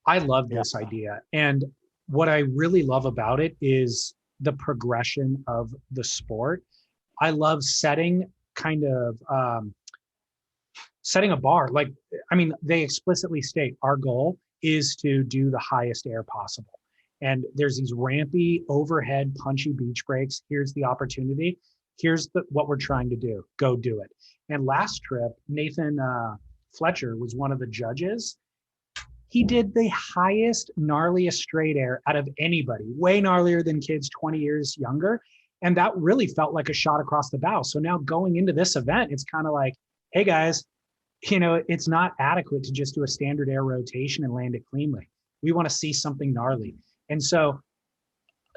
I love this idea. And what I really love about it is the progression of the sport. I love setting a bar. Like, I mean, they explicitly state our goal is to do the highest air possible. And there's these rampy, overhead, punchy beach breaks. Here's the opportunity. Here's what we're trying to do. Go do it. And last trip, Nathan Fletcher was one of the judges. He did the highest, gnarliest straight air out of anybody, way gnarlier than kids 20 years younger. And that really felt like a shot across the bow. So now going into this event, it's kind of like, hey guys, it's not adequate to just do a standard air rotation and land it cleanly. We want to see something gnarly. And so,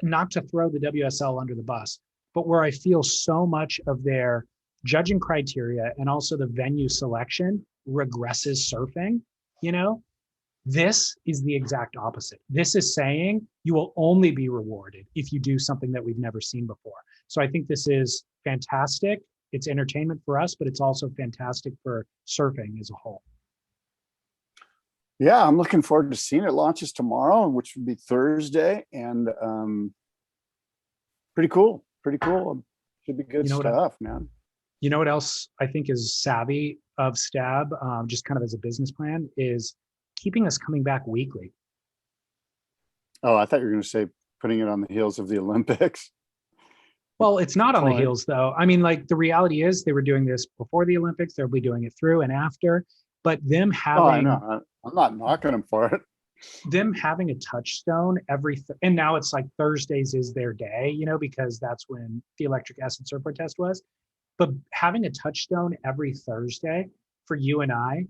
not to throw the WSL under the bus, but where I feel so much of their judging criteria and also the venue selection regresses surfing, this is the exact opposite. This is saying you will only be rewarded if you do something that we've never seen before. So I think this is fantastic. It's entertainment for us, but it's also fantastic for surfing as a whole. Yeah, I'm looking forward to seeing it. It launches tomorrow, which would be Thursday, and pretty cool. Should be good stuff, man. You know what else I think is savvy of Stab, just kind of as a business plan, is keeping us coming back weekly. Oh, I thought you were going to say putting it on the heels of the Olympics. Well, it's not on the heels, though. I mean, like, the reality is they were doing this before the Olympics. They'll be doing it through and after. But them having... I know. I'm not knocking them for it. Them having a touchstone and now it's like Thursdays is their day, because that's when the Electric Acid Surfboard Test was. But having a touchstone every Thursday for you and I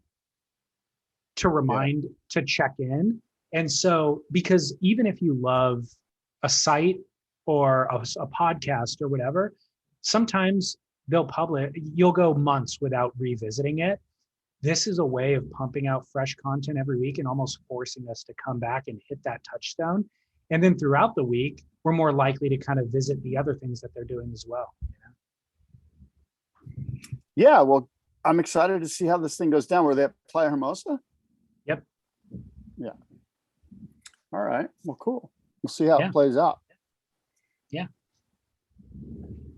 to remind, to check in. And so, because even if you love a site or a podcast or whatever, sometimes you'll go months without revisiting it. This is a way of pumping out fresh content every week and almost forcing us to come back and hit that touchstone. And then throughout the week, we're more likely to kind of visit the other things that they're doing as well. Yeah, well, I'm excited to see how this thing goes down. Were they at Playa Hermosa? Yep. Yeah. All right. Well, cool. We'll see how it plays out. Yeah.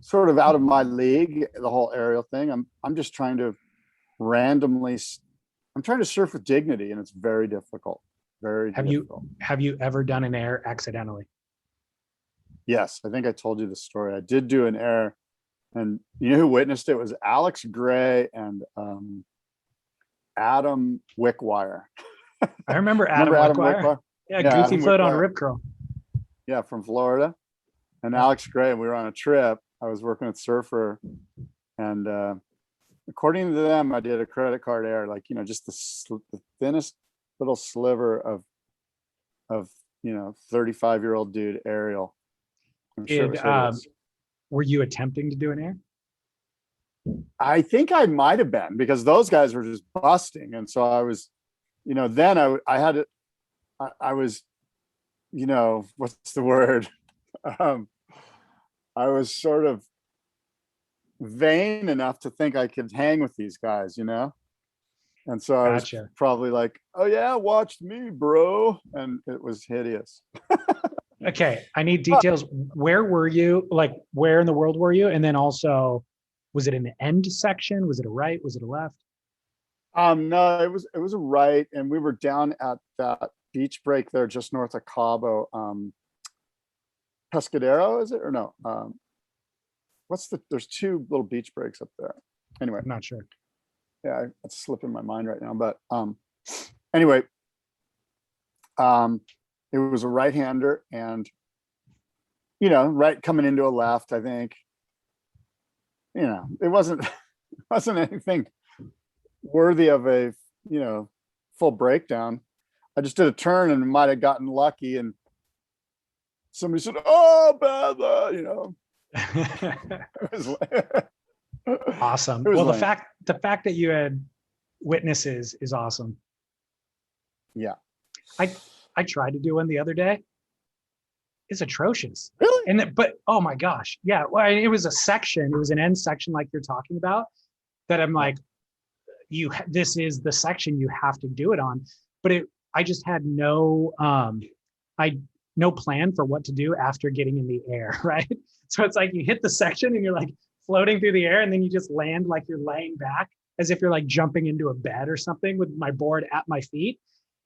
Sort of out of my league, the whole aerial thing. I'm just trying to I'm trying to surf with dignity, and it's very difficult. Difficult. Have you ever done an air accidentally? Yes, I think I told you the story. I did do an air, and you know who witnessed it? It was Alex Gray and Adam Wickwire. I remember Adam Wickwire. Yeah, goofy foot on Rip Curl. Yeah, from Florida. And Alex Gray, we were on a trip. I was working with Surfer, and according to them, I did a credit card air, like, just the thinnest little sliver of 35-year-old dude aerial. I'm sure were you attempting to do an air? I think I might have been, because those guys were just busting. And so I was, then I had it. I was, what's the word? I was sort of vain enough to think I could hang with these guys, And so I was Gotcha. probably like, oh yeah, watch me, bro. And it was hideous. Okay, I need details. Where were you? Like, where in the world were you? And then also, was it an end section? Was it a right? Was it a left? No, it was a right, and we were down at that beach break there just north of Cabo. Pescadero, is it or no? There's two little beach breaks up there. Anyway, I'm not sure. yeah, it's slipping my mind right now. But anyway, it was a right-hander, and right coming into a left. I think it wasn't anything worthy of a full breakdown. I just did a turn and might have gotten lucky, and somebody said, "Oh, bad," It was Awesome. It was Well, lame. the fact that you had witnesses is awesome. Yeah. I tried to do one the other day. It's atrocious. Really? But oh my gosh, yeah. Well, it was a section. It was an end section like you're talking about. That I'm like, this is the section you have to do it on. But I just had no plan for what to do after getting in the air, right? So it's like you hit the section and you're like floating through the air, and then you just land like you're laying back as if you're like jumping into a bed or something with my board at my feet.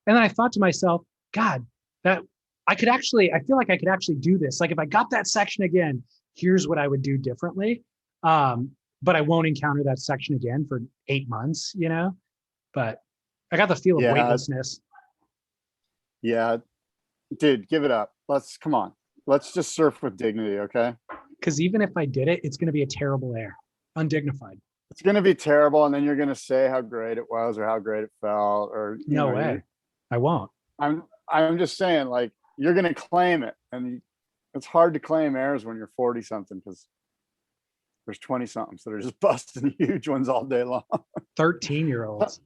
And then I thought to myself, God, that I feel like I could actually do this. Like if I got that section again, here's what I would do differently. But I won't encounter that section again for 8 months, but I got the feel of Yeah. weightlessness. Yeah, dude, give it up. Come on. Let's just surf with dignity, okay? Because even if I did it, it's going to be a terrible air, undignified. It's going to be terrible, and then you're going to say how great it was or how great it felt, or No way. I won't. I'm just saying, like, you're going to claim it, and it's hard to claim airs when you're 40 something, because there's 20 somethings that are just busting huge ones all day long. 13-year-olds.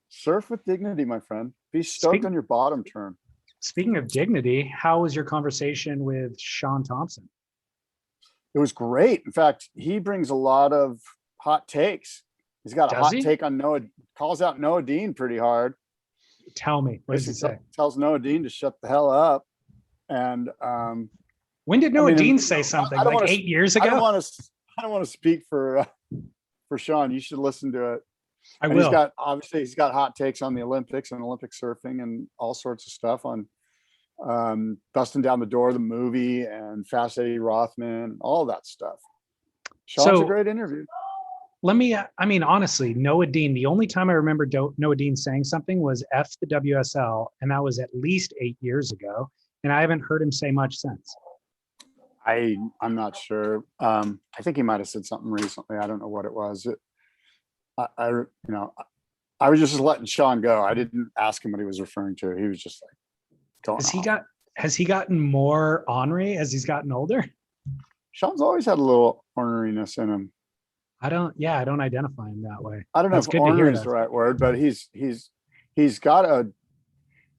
Surf with dignity, my friend. Be stoked on your bottom turn. Speaking of dignity, how was your conversation with Sean Thompson? It was great. In fact, he brings a lot of hot takes. He's got a hot take on Noah, calls out Noah Dean pretty hard. Tell me, what does he say? Tells Noah Dean to shut the hell up. And when did Noah Dean say something? Like 8 years ago? I don't want to speak for Sean. You should listen to it. I will. He's got hot takes on the Olympics and Olympic surfing and all sorts of stuff on Busting Down the Door, the movie, and Fast Eddie Rothman, all that stuff. Sean's a great interview. Honestly, Noah Dean, the only time I remember Noah Dean saying something was F the WSL, and that was at least 8 years ago, and I haven't heard him say much since. I'm not sure. I think he might have said something recently. I don't know what it was. I was just letting Sean go. I didn't ask him what he was referring to. He was just like going on. Has he gotten more ornery as he's gotten older? Sean's always had a little orneriness in him. I don't identify him that way. I don't know if ornery is the right word, but he's got a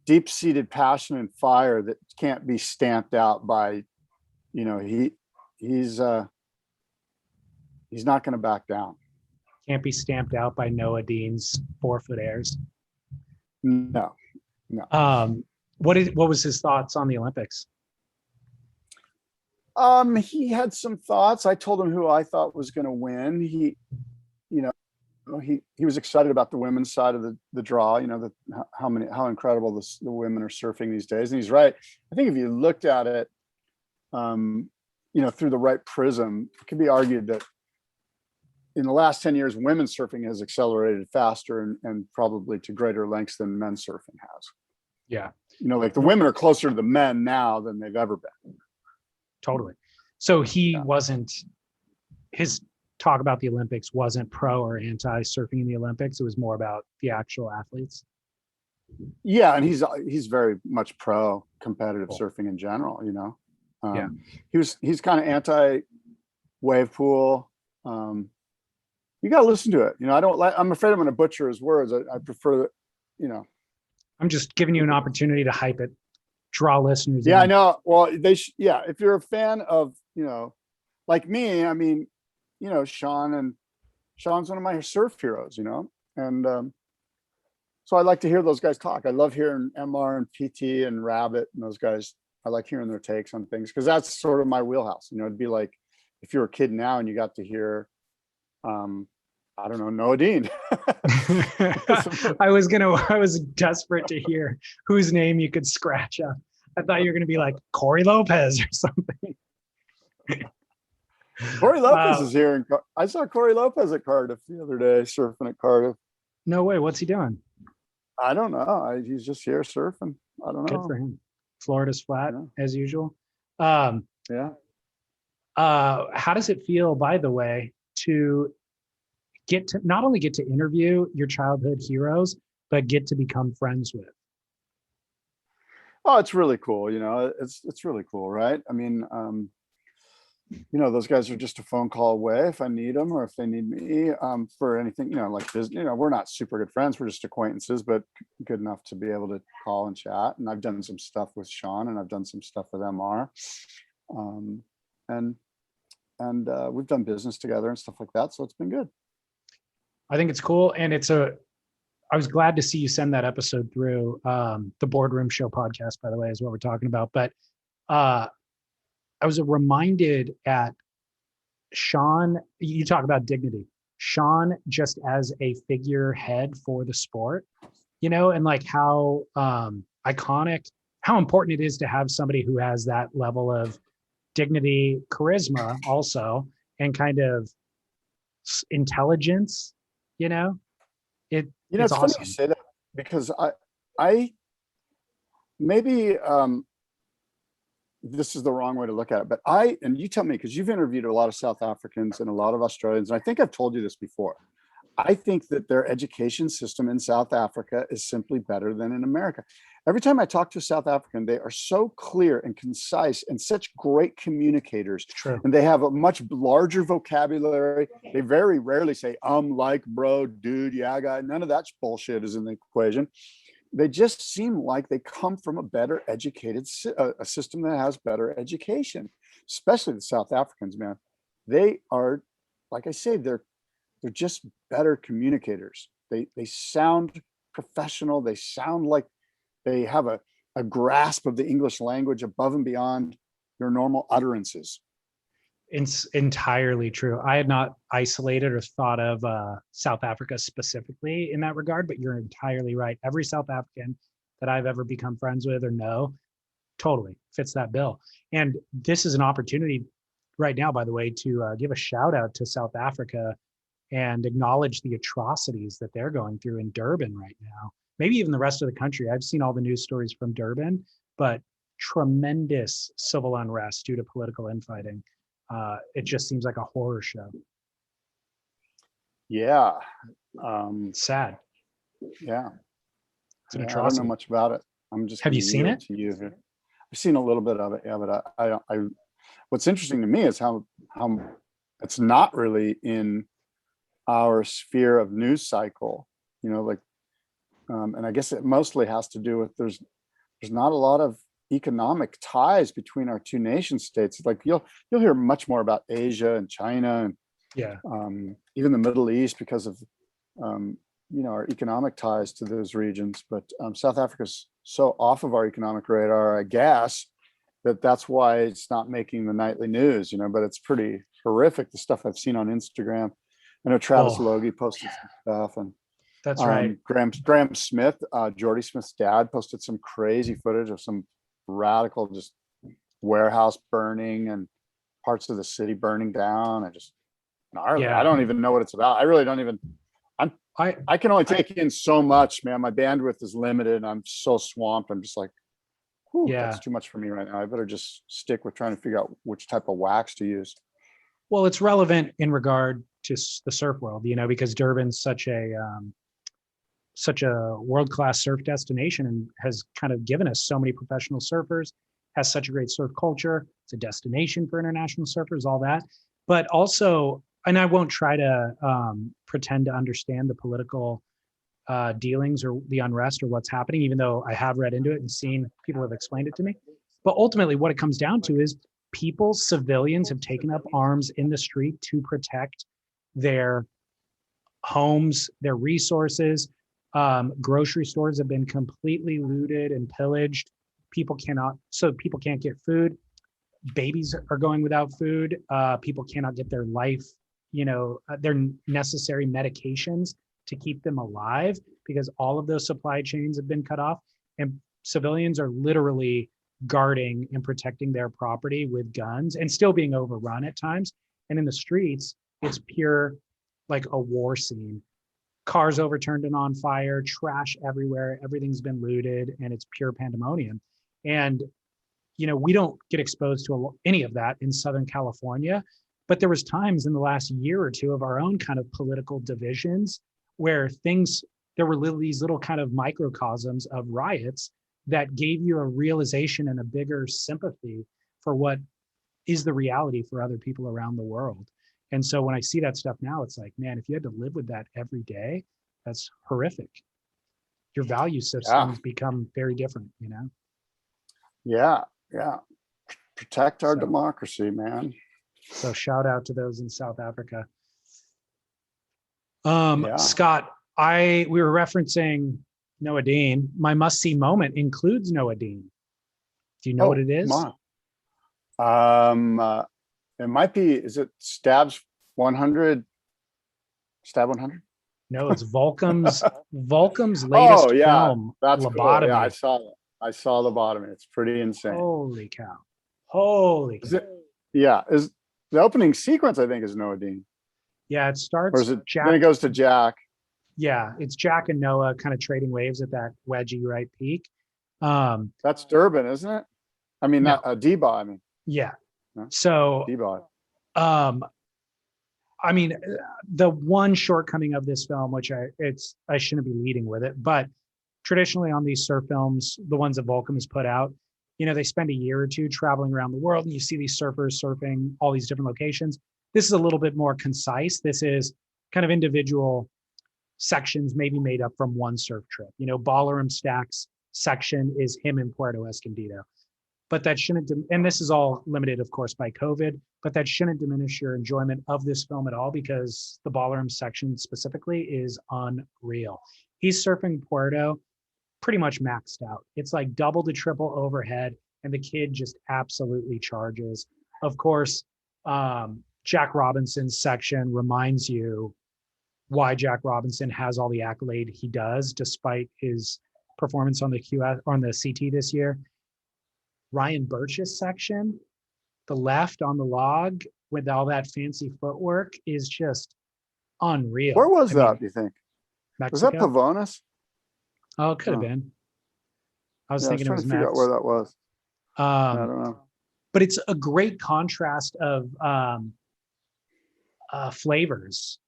deep-seated passion and fire that can't be stamped out by, he's not going to back down. Can't be stamped out by Noah Dean's 4-foot airs. No. What was his thoughts on the Olympics? He had some thoughts. I told him who I thought was going to win. He was excited about the women's side of the draw. How incredible the women are surfing these days. And he's right. I think if you looked at it, through the right prism, it could be argued that in the last 10 years, women's surfing has accelerated faster and probably to greater lengths than men's surfing has. Yeah. Like the women are closer to the men now than they've ever been. Totally. So his talk about the Olympics wasn't pro or anti surfing in the Olympics. It was more about the actual athletes. Yeah. And he's very much pro competitive surfing in general, he's kind of anti wave pool. You got to listen to it. I'm afraid I'm going to butcher his words. I prefer that, I'm just giving you an opportunity to hype it, draw listeners. Yeah, in. I know. Well, if you're a fan of, like me, Sean's one of my surf heroes, and So I like to hear those guys talk. I love hearing MR and PT and Rabbit and those guys. I like hearing their takes on things because that's sort of my wheelhouse. You know, it'd be like if you're a kid now and you got to hear, I don't know, Noah Dean. I was desperate to hear whose name you could scratch up. I thought you were going to be like Corey Lopez or something. Corey Lopez is here. I saw Corey Lopez at Cardiff the other day, surfing at Cardiff. No way. What's he doing? I don't know. He's just here surfing. I don't know. Good for him. Florida's flat as usual. Yeah. How does it feel, by the way, to not only get to interview your childhood heroes, but get to become friends with? Oh, it's really cool. You know, it's really cool, right? I mean, you know, those guys are just a phone call away if I need them or if they need me for anything, you know, like this, you know, we're not super good friends. We're just acquaintances, but good enough to be able to call and chat. And I've done some stuff with Sean and I've done some stuff with MR. And we've done business together and stuff like that. So it's been good. I think it's cool. And I was glad to see you send that episode through. The Boardroom Show podcast, by the way, is what we're talking about. But I was reminded at Sean, you talk about dignity, Sean just as a figurehead for the sport, you know, and like how iconic, how important it is to have somebody who has that level of dignity, charisma also, and kind of intelligence, you know? It's awesome. Funny you say that because I maybe this is the wrong way to look at it, but and you tell me, because you've interviewed a lot of South Africans and a lot of Australians, and I think I've told you this before. I think that their education system in South Africa is simply better than in America. Every time I talk to a South African, they are so clear and concise and such great communicators. True. And they have a much larger vocabulary. They very rarely say, like, bro, dude, yeah, guy. None of that bullshit is in the equation. They just seem like they come from a better educated, a system that has better education, especially the South Africans, man. They are, like I say, they're just better communicators. They sound professional. They sound like they have a grasp of the English language above and beyond your normal utterances. It's entirely true. I had not isolated or thought of South Africa specifically in that regard, but you're entirely right. Every South African that I've ever become friends with or know totally fits that bill. And this is an opportunity right now, by the way, to give a shout out to South Africa and acknowledge the atrocities that they're going through in Durban right now. Maybe even the rest of the country. I've seen all the news stories from Durban, but tremendous civil unrest due to political infighting. It just seems like a horror show. Yeah. Sad. Yeah. It's an I atrocity. don't know much about it. I'm just. Have you seen it? To you here. I've seen a little bit of it. Yeah, but I what's interesting to me is how it's not really in our sphere of news cycle, you know, like, and I guess it mostly has to do with there's not a lot of economic ties between our two nation states. Like you'll hear much more about Asia and China and even the Middle East because of you know, our economic ties to those regions. But South Africa's so off of our economic radar, I guess, that's why it's not making the nightly news, you know, but it's pretty horrific, the stuff I've seen on Instagram. I know Travis Logie posted some stuff, and that's right. Graham Smith, Jordy Smith's dad, posted some crazy footage of some radical just warehouse burning and parts of the city burning down. I don't even know what it's about. I really don't even. I can only take in so much, man. My bandwidth is limited. And I'm so swamped. I'm just like, that's too much for me right now. I better just stick with trying to figure out which type of wax to use. Well, it's relevant in regard to the surf world, you know, because Durban's such a world-class surf destination and has kind of given us so many professional surfers, has such a great surf culture. It's a destination for international surfers, all that. But also, and I won't try to pretend to understand the political dealings or the unrest or what's happening, even though I have read into it and seen people have explained it to me. But ultimately, what it comes down to is civilians have taken up arms in the street to protect their homes, their resources, Grocery stores have been completely looted and pillaged. People can't get food. Babies are going without food. People cannot get their their necessary medications to keep them alive because all of those supply chains have been cut off. And civilians are literally guarding and protecting their property with guns and still being overrun at times. And in the streets, it's pure like a war scene. Cars overturned and on fire, trash everywhere, everything's been looted, and it's pure pandemonium. And we don't get exposed to any of that in Southern California, but there was times in the last year or two of our own kind of political divisions where there were these little kind of microcosms of riots that gave you a realization and a bigger sympathy for what is the reality for other people around the world. And so when I see that stuff now, it's like, man, if you had to live with that every day, that's horrific. Your value systems become very different, Yeah. Protect our democracy, man. So shout out to those in South Africa. Yeah. Scott, we were referencing Noah Dean. My must-see moment includes Noah Dean. Do you know what it is? Come on. It might be, is it Stab 100? Stab 100? No, it's Volcom's latest film, that's Lobotomy. Cool. Yeah, I saw that. I saw Lobotomy. It's pretty insane. Holy cow. Holy cow. Is the opening sequence, I think, is Noah Dean. Yeah, it starts. Or is it Jack? Then it goes to Jack. Yeah, it's Jack and Noah kind of trading waves at that wedgie right peak. That's Durban, isn't it? I mean, not Deba, I mean. Yeah. No? So Deba. I mean, the one shortcoming of this film, which I shouldn't be leading with it, but traditionally on these surf films, the ones that Volcom has put out, they spend a year or two traveling around the world and you see these surfers surfing all these different locations. This is a little bit more concise. This is kind of individual sections maybe made up from one surf trip. Ballroom Stacks section is him in Puerto Escondido. But that shouldn't, and this is all limited, of course, by COVID, but that shouldn't diminish your enjoyment of this film at all because the ballroom section specifically is unreal. He's surfing Puerto pretty much maxed out. It's like double to triple overhead, and the kid just absolutely charges. Of course, Jack Robinson's section reminds you why Jack Robinson has all the accolade he does, despite his performance on the CT this year. Ryan Birch's section, the left on the log with all that fancy footwork is just unreal. Where was that, do you think? Mexico? Was that Pavonis? Oh, it could have been. I was thinking it was trying to figure out where that was. I don't know. But it's a great contrast of flavors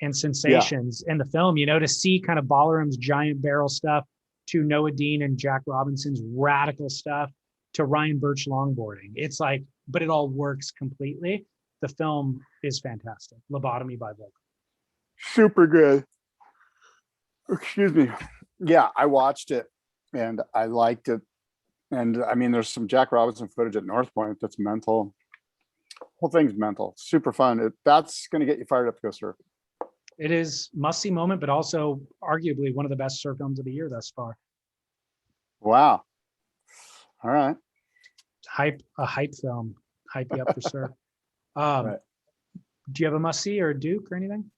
and sensations in the film, to see kind of Ballroom's giant barrel stuff to Noah Dean and Jack Robinson's radical stuff to Ryan Birch longboarding. It's like, but it all works completely. The film is fantastic. Lobotomy by Volcom. Super good. Excuse me. Yeah, I watched it and I liked it. And I mean, there's some Jack Robinson footage at North Point that's mental. Whole thing's mental. Super fun. That's going to get you fired up to go surf. It is must-see moment, but also arguably one of the best surf films of the year thus far. Wow. All right. A hype film. Hype you up for surf. Right. Do you have a must-see or a Duke or anything?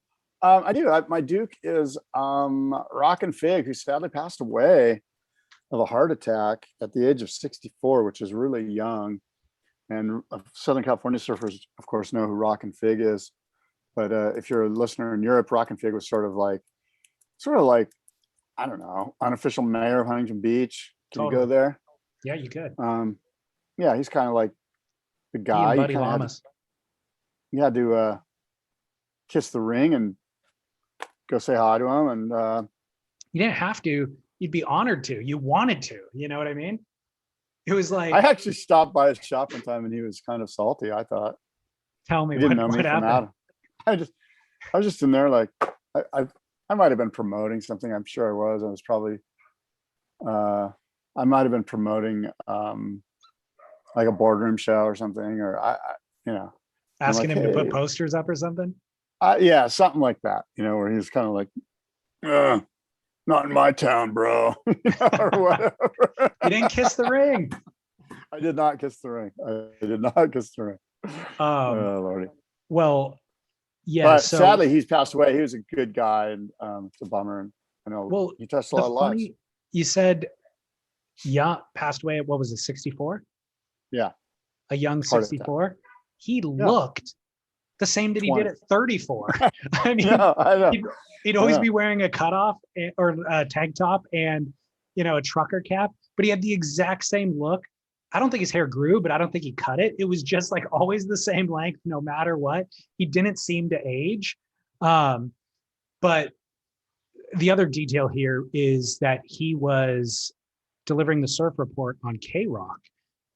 I do. My Duke is Rockin' Fig, who sadly passed away of a heart attack at the age of 64, which is really young. And Southern California surfers, of course, know who Rockin' Fig is. But if you're a listener in Europe, Rockin' Fig was sort of like, I don't know, unofficial mayor of Huntington Beach. Can you go there? Yeah, you could. Yeah, he's kind of like the guy. He and Buddy Lamas. You had to kiss the ring and go say hi to him. And you didn't have to. You'd be honored to. You wanted to. You know what I mean? It was like, I actually stopped by his shop one time and he was kind of salty, I thought. Tell me, he didn't know me from Adam. I was just in there like I might have been promoting something. I'm sure I was. I was probably I might have been promoting like a boardroom show or something, or asking like, him to put posters up or something. Yeah, something like that. Where he was kind of like, ugh. not in my town, bro, or whatever. You didn't kiss the ring. I did not kiss the ring. I did not kiss the ring. Oh, Lordy. Well, yeah. But So sadly, he's passed away. He was a good guy, and it's a bummer. And I know well, he touched a lot of lives. You said, yeah, passed away at, what was it, 64? Yeah. A young Heart attack. 64. He looked the same that he did at 34. I mean, I know. He'd always be wearing a cutoff or a tank top and, a trucker cap, but he had the exact same look. I don't think his hair grew, but I don't think he cut it. It was just like always the same length, no matter what. He didn't seem to age. But the other detail here is that he was delivering the Surf Report on K-Rock,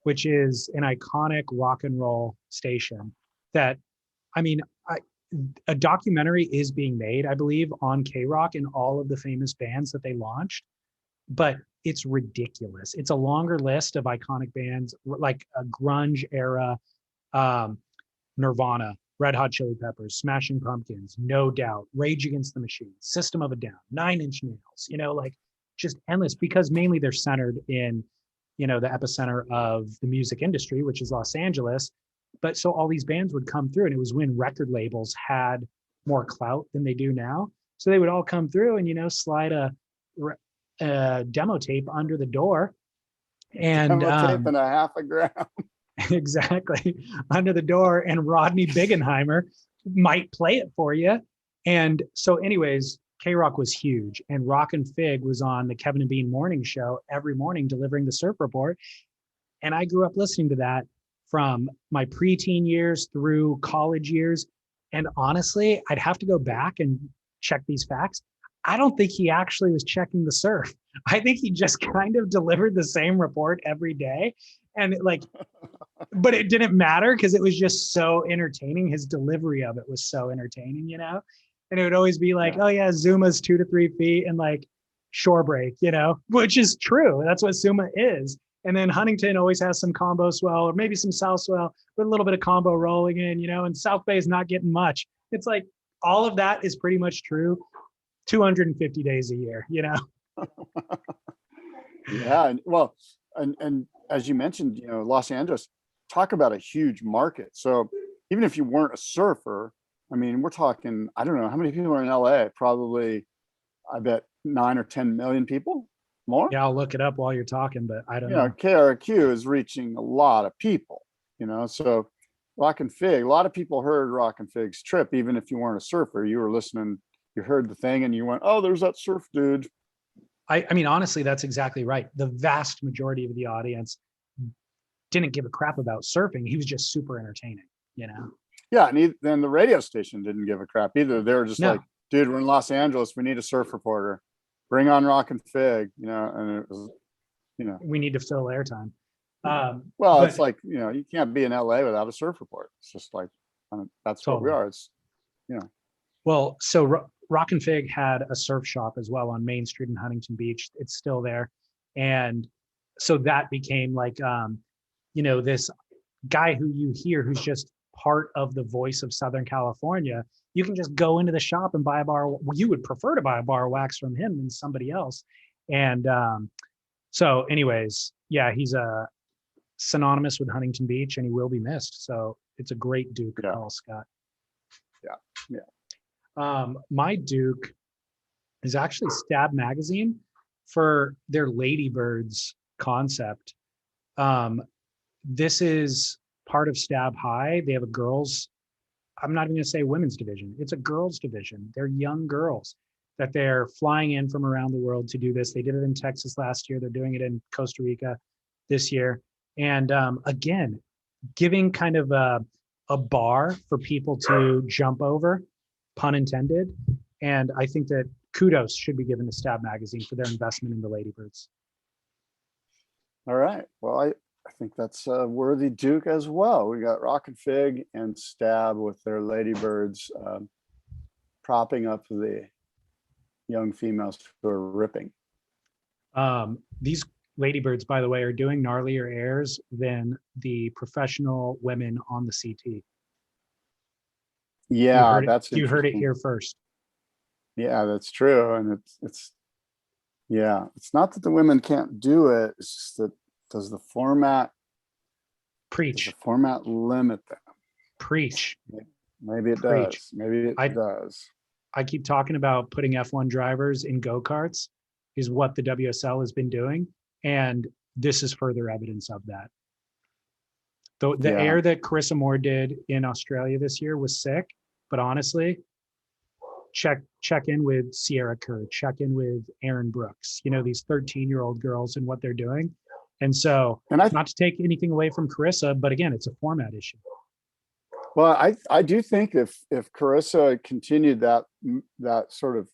which is an iconic rock and roll station that, I mean, a documentary is being made, I believe, on K-Rock and all of the famous bands that they launched, but it's ridiculous. It's a longer list of iconic bands like a grunge era, Nirvana, Red Hot Chili Peppers, Smashing Pumpkins, No Doubt, Rage Against the Machine, System of a Down, Nine Inch Nails, like just endless, because mainly they're centered in, the epicenter of the music industry, which is Los Angeles. But so all these bands would come through, and it was when record labels had more clout than they do now. So they would all come through and, slide a demo tape under the door, and demo tape and a half a gram. Exactly, under the door, and Rodney Biggenheimer might play it for you. And so anyways, K-Rock was huge, and Rock and Fig was on the Kevin and Bean morning show every morning delivering the Surf Report. And I grew up listening to that from my preteen years through college years. And honestly, I'd have to go back and check these facts. I don't think he actually was checking the surf. I think he just kind of delivered the same report every day. And but it didn't matter because it was just so entertaining. His delivery of it was so entertaining, and it would always be like, oh yeah, Zuma's 2 to 3 feet and like shore break, which is true. That's what Zuma is. And then Huntington always has some combo swell or maybe some south swell with a little bit of combo rolling in, and South Bay is not getting much. It's like all of that is pretty much true 250 days a year, Yeah. Well, and as you mentioned, Los Angeles, talk about a huge market. So even if you weren't a surfer, I mean, we're talking, I don't know, how many people are in LA? Probably, I bet 9 or 10 million people. More? Yeah, I'll look it up while you're talking, but I don't know. KRQ is reaching a lot of people, so Rock and Fig, a lot of people heard Rock and Fig's trip, even if you weren't a surfer. You were listening, you heard the thing and you went, oh, there's that surf dude. I mean, honestly, that's exactly right. The vast majority of the audience didn't give a crap about surfing. He was just super entertaining, Yeah, and then the radio station didn't give a crap either. They were just like, dude, we're in Los Angeles. We need a surf reporter. Bring on Rock and Fig, and it was, we need to fill airtime. Well, it's like, you can't be in LA without a surf report. It's just like, that's what we are. It's, Well, so Rock and Fig had a surf shop as well on Main Street in Huntington Beach. It's still there. And so that became like, this guy who you hear who's just part of the voice of Southern California. You can just go into the shop and buy a bar. You would prefer to buy a bar wax from him than somebody else. And so anyways, yeah, he's synonymous with Huntington Beach, and he will be missed. So it's a great Duke call, Scott. Yeah. My Duke is actually Stab Magazine for their Ladybirds concept. This is part of Stab High. They have a girls, I'm not even going to say women's division. It's a girls division. They're young girls that they're flying in from around the world to do this. They did it in Texas last year. They're doing it in Costa Rica this year. And again, giving kind of a bar for people to jump over, pun intended. And I think that kudos should be given to Stab Magazine for their investment in the Ladybirds. All right. Well, I think that's a worthy Duke as well. We got Rock and Fig and Stab with their Ladybirds propping up the young females who are ripping. These Ladybirds, by the way, are doing gnarlier airs than the professional women on the CT. Yeah, you heard it here first. Yeah, that's true, and it's Yeah, it's not that the women can't do it. It's just that does the format Preach, limit them? preach, Maybe it preach. does. Maybe it does. I keep talking about putting F1 drivers in go-karts is what the WSL has been doing. And this is further evidence of that. The Yeah. air that Carissa Moore did in Australia this year was sick, but honestly, check in with Sierra Kerr, check in with Aaron Brooks, these 13-year-old girls and what they're doing. And so, not to take anything away from Carissa, but again, it's a format issue. Well, I do think if Carissa continued that sort of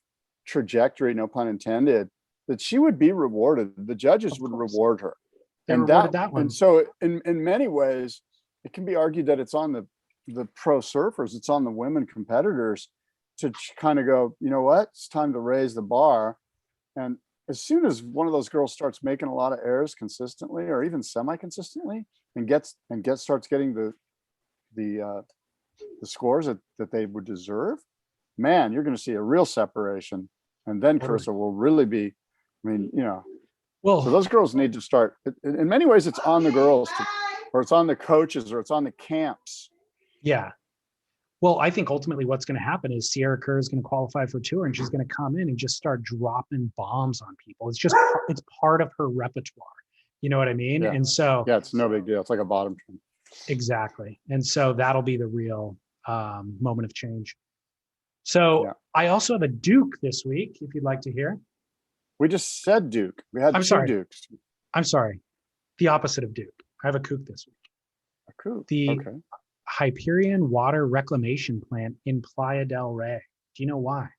trajectory, no pun intended, that she would be rewarded. The judges would reward her. They rewarded that one. And so in many ways, it can be argued that it's on the pro surfers, it's on the women competitors to kind of go, you know what, it's time to raise the bar. And as soon as one of those girls starts making a lot of errors consistently, or even semi-consistently, and starts getting the scores that they would deserve, man, you're going to see a real separation. And then Carissa will really be, well, so those girls need to start. In many ways, it's on the girls or it's on the coaches, or it's on the camps. Yeah. Well, I think ultimately what's going to happen is Sierra Kerr is going to qualify for tour, and she's going to come in and just start dropping bombs on people. It's part of her repertoire. You know what I mean? Yeah. And so, yeah, it's no big deal. It's like a bottom trim. Exactly. And so that'll be the real moment of change. So I also have a Duke this week, if you'd like to hear. We just said Duke. We had two Dukes. I'm sorry. The opposite of Duke. I have a kook this week. A kook. The Hyperion Water Reclamation Plant in Playa del Rey. Do you know why?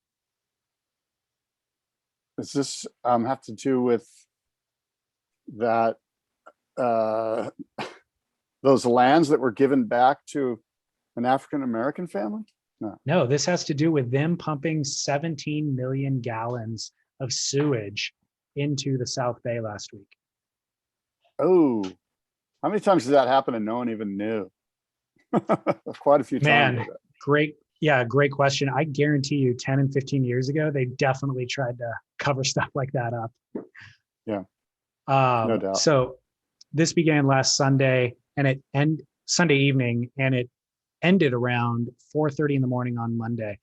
Does this have to do with that those lands that were given back to an African American family? No, this has to do with them pumping 17 million gallons of sewage into the South Bay last week. Oh, how many times did that happen and no one even knew? Quite a few times. Man, great question. I guarantee you 10 and 15 years ago, they definitely tried to cover stuff like that up. Yeah, no doubt. So this began last Sunday Sunday evening, and it ended around 4:30 in the morning on Monday.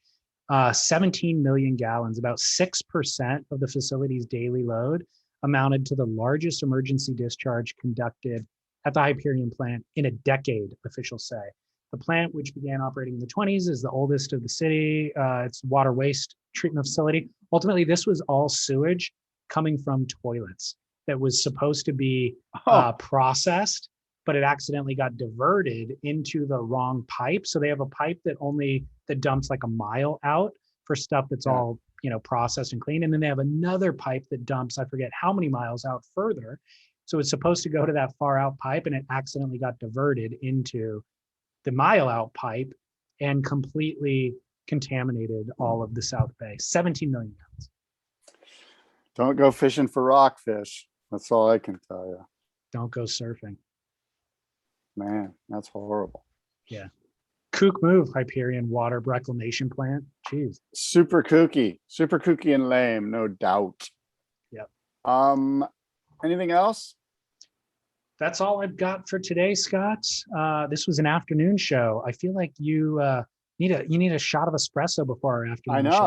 17 million gallons, about 6% of the facility's daily load, amounted to the largest emergency discharge conducted at the Hyperion plant in a decade, officials say. The plant, which began operating in the 1920s, is the oldest of the city. It's a water waste treatment facility. Ultimately, this was all sewage coming from toilets that was supposed to be processed, but it accidentally got diverted into the wrong pipe. So they have a pipe that dumps like a mile out for stuff that's all, processed and clean. And then they have another pipe that dumps, I forget how many miles out further. So it's supposed to go to that far out pipe, and it accidentally got diverted into the mile out pipe and completely contaminated all of the South Bay. 17 million gallons. Don't go fishing for rockfish. That's all I can tell you. Don't go surfing. Man, that's horrible. Yeah. Kook move, Hyperion Water Reclamation Plant. Jeez. Super kooky and lame, no doubt. Yep. Anything else? That's all I've got for today, Scott. This was an afternoon show. I feel like you need a shot of espresso before our afternoon show.